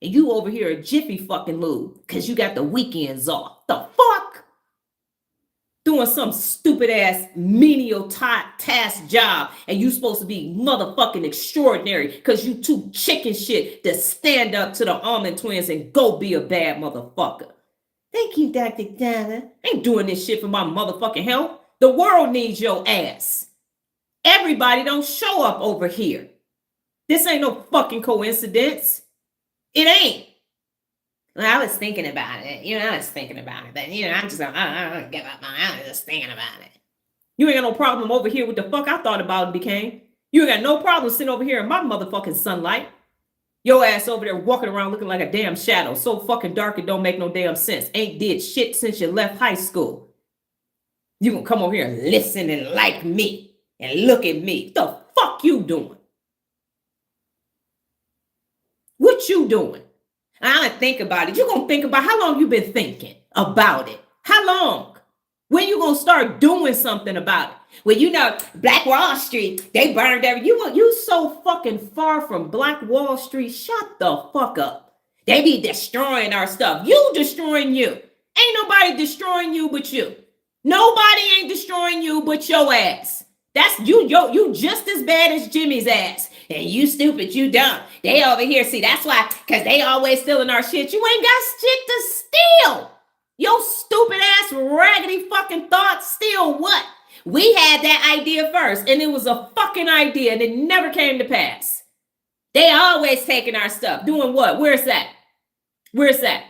And you over here a Jiffy fucking lube because you got the weekends off. The fuck? Doing some stupid ass menial task job and you supposed to be motherfucking extraordinary because you too chicken shit to stand up to the Almond Twins and go be a bad motherfucker. Thank you, Dr. Donna. I ain't doing this shit for my motherfucking health. The world needs your ass. Everybody don't show up over here. This ain't no fucking coincidence. It ain't. I was thinking about it. I was thinking about it. But, I'm just going to give up I was just thinking about it. You ain't got no problem over here with the fuck I thought about it became. You ain't got no problem sitting over here in my motherfucking sunlight. Your ass over there walking around looking like a damn shadow. So fucking dark it don't make no damn sense. Ain't did shit since you left high school. You gonna come over here and listen and like me and look at me. What the fuck you doing? What you doing? I don't think about it. You're going to think about how long you been thinking about it. How long? When you going to start doing something about it? Well, Black Wall Street, they burned everything. You so fucking far from Black Wall Street. Shut the fuck up. They be destroying our stuff. You destroying you. Ain't nobody destroying you but you. Nobody ain't destroying you but your ass. That's you, you just as bad as Jimmy's ass. And you stupid, you dumb. They over here, see, that's why, because they always stealing our shit. You ain't got shit to steal. Your stupid ass, raggedy fucking thoughts steal what? We had that idea first, and it was a fucking idea, and it never came to pass. They always taking our stuff. Doing what? Where's that? Where's that?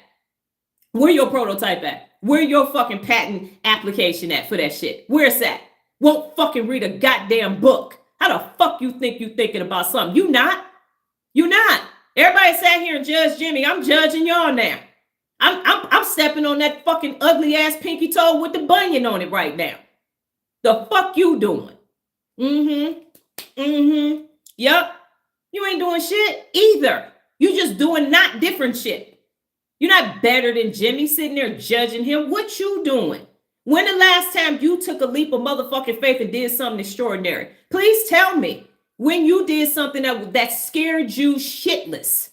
Where your prototype at? Where your fucking patent application at for that shit? Where's that? Won't fucking read a goddamn book. How the fuck you think you thinking about something? You not. You not. Everybody sat here and judged Jimmy. I'm judging y'all now. I'm stepping on that fucking ugly ass pinky toe with the bunion on it right now. The fuck you doing? Yep. You ain't doing shit either. You just doing not different shit. You're not better than Jimmy sitting there judging him. What you doing? When the last time you took a leap of motherfucking faith and did something extraordinary? Please tell me when you did something that scared you shitless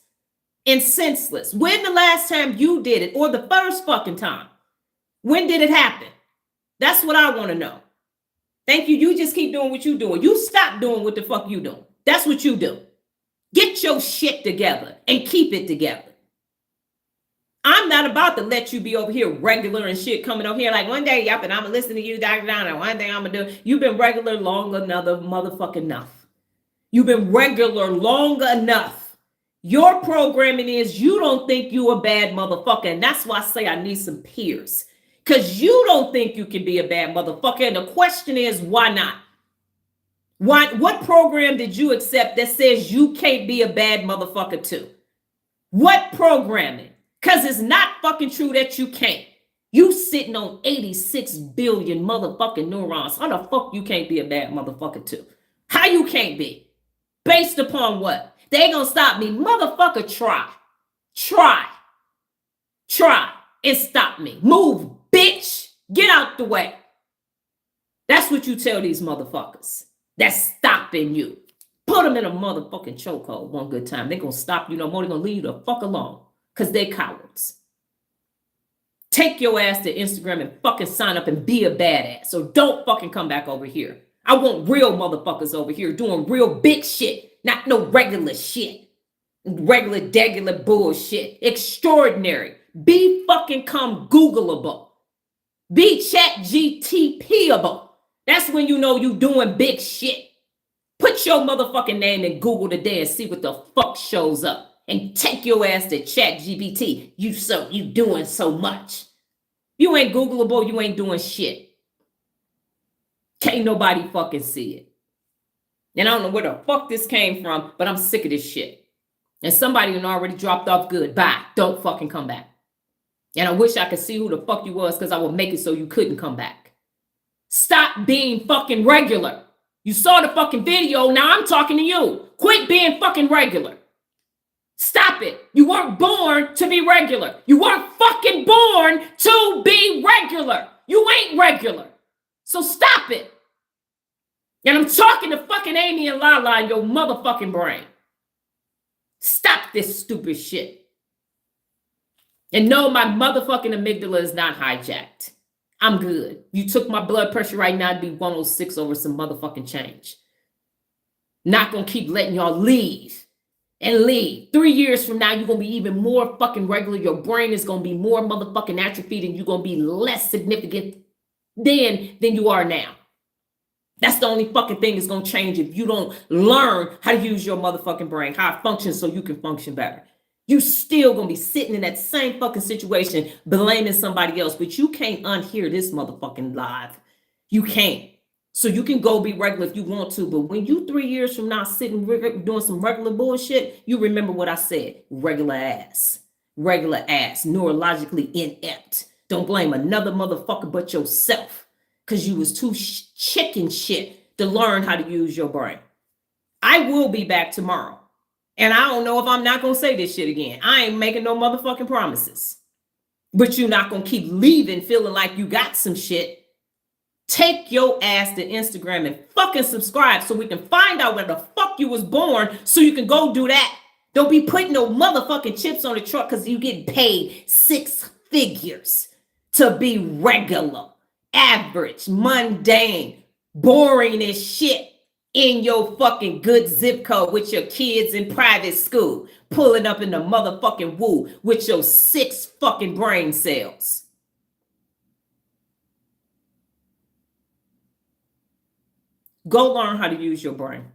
and senseless. When the last time you did it, or the first fucking time? When did it happen? That's what I want to know. Thank you. You just keep doing what you doing. You stop doing what the fuck you doing. That's what you do. Get your shit together and keep it together. I'm not about to let you be over here regular and shit coming over here like one day, yep, and I'm going to listen to you, Dr. Donna. One thing I'm going to do. You've been regular long motherfucking enough. You've been regular long enough. Your programming is you don't think you a bad motherfucker. And that's why I say I need some peers. Because you don't think you can be a bad motherfucker. And the question is, why not? What program did you accept that says you can't be a bad motherfucker too? What programming? Because it's not fucking true that you can't. You sitting on 86 billion motherfucking neurons. How the fuck you can't be a bad motherfucker too? How you can't be? Based upon what? They ain't gonna stop me. Motherfucker, try and stop me. Move, bitch. Get out the way. That's what you tell these motherfuckers that's stopping you. Put them in a motherfucking chokehold one good time. They gonna stop you no more. They gonna leave you the fuck alone. Because they cowards. Take your ass to Instagram and fucking sign up and be a badass. So don't fucking come back over here. I want real motherfuckers over here doing real big shit. Not no regular shit. Regular, degular bullshit. Extraordinary. Be fucking come Googleable. Be ChatGTPable. That's when you know you doing big shit. Put your motherfucking name in Google today and see what the fuck shows up. And take your ass to ChatGPT. You doing so much. You ain't Googleable. You ain't doing shit. Can't nobody fucking see it. And I don't know where the fuck this came from, but I'm sick of this shit. And somebody done already dropped off good. Bye. Don't fucking come back. And I wish I could see who the fuck you was because I would make it so you couldn't come back. Stop being fucking regular. You saw the fucking video. Now I'm talking to you. Quit being fucking regular. Stop it. You weren't born to be regular. You weren't fucking born to be regular. You ain't regular. So stop it. And I'm talking to fucking Amy and Lala in your motherfucking brain. Stop this stupid shit. And no, my motherfucking amygdala is not hijacked. I'm good. You took my blood pressure right now to be 106 over some motherfucking change. Not gonna keep letting y'all leave. And leave. 3 years from now, you're going to be even more fucking regular. Your brain is going to be more motherfucking atrophied and you're going to be less significant than you are now. That's the only fucking thing that's going to change if you don't learn how to use your motherfucking brain, how it functions so you can function better. You still going to be sitting in that same fucking situation blaming somebody else, but you can't unhear this motherfucking live. You can't. So you can go be regular if you want to, but when you 3 years from now sitting doing some regular bullshit, you remember what I said. Regular ass, neurologically inept. Don't blame another motherfucker but yourself because you was too chicken shit to learn how to use your brain. I will be back tomorrow. And I don't know if I'm not going to say this shit again. I ain't making no motherfucking promises. But you're not going to keep leaving feeling like you got some shit. Take your ass to Instagram and fucking subscribe so we can find out where the fuck you was born so you can go do that. Don't be putting no motherfucking chips on the truck because you get paid 6 figures to be regular average, mundane, boring as shit in your fucking good zip code with your kids in private school, pulling up in the motherfucking woo with your 6 fucking brain cells. Go learn how to use your brain.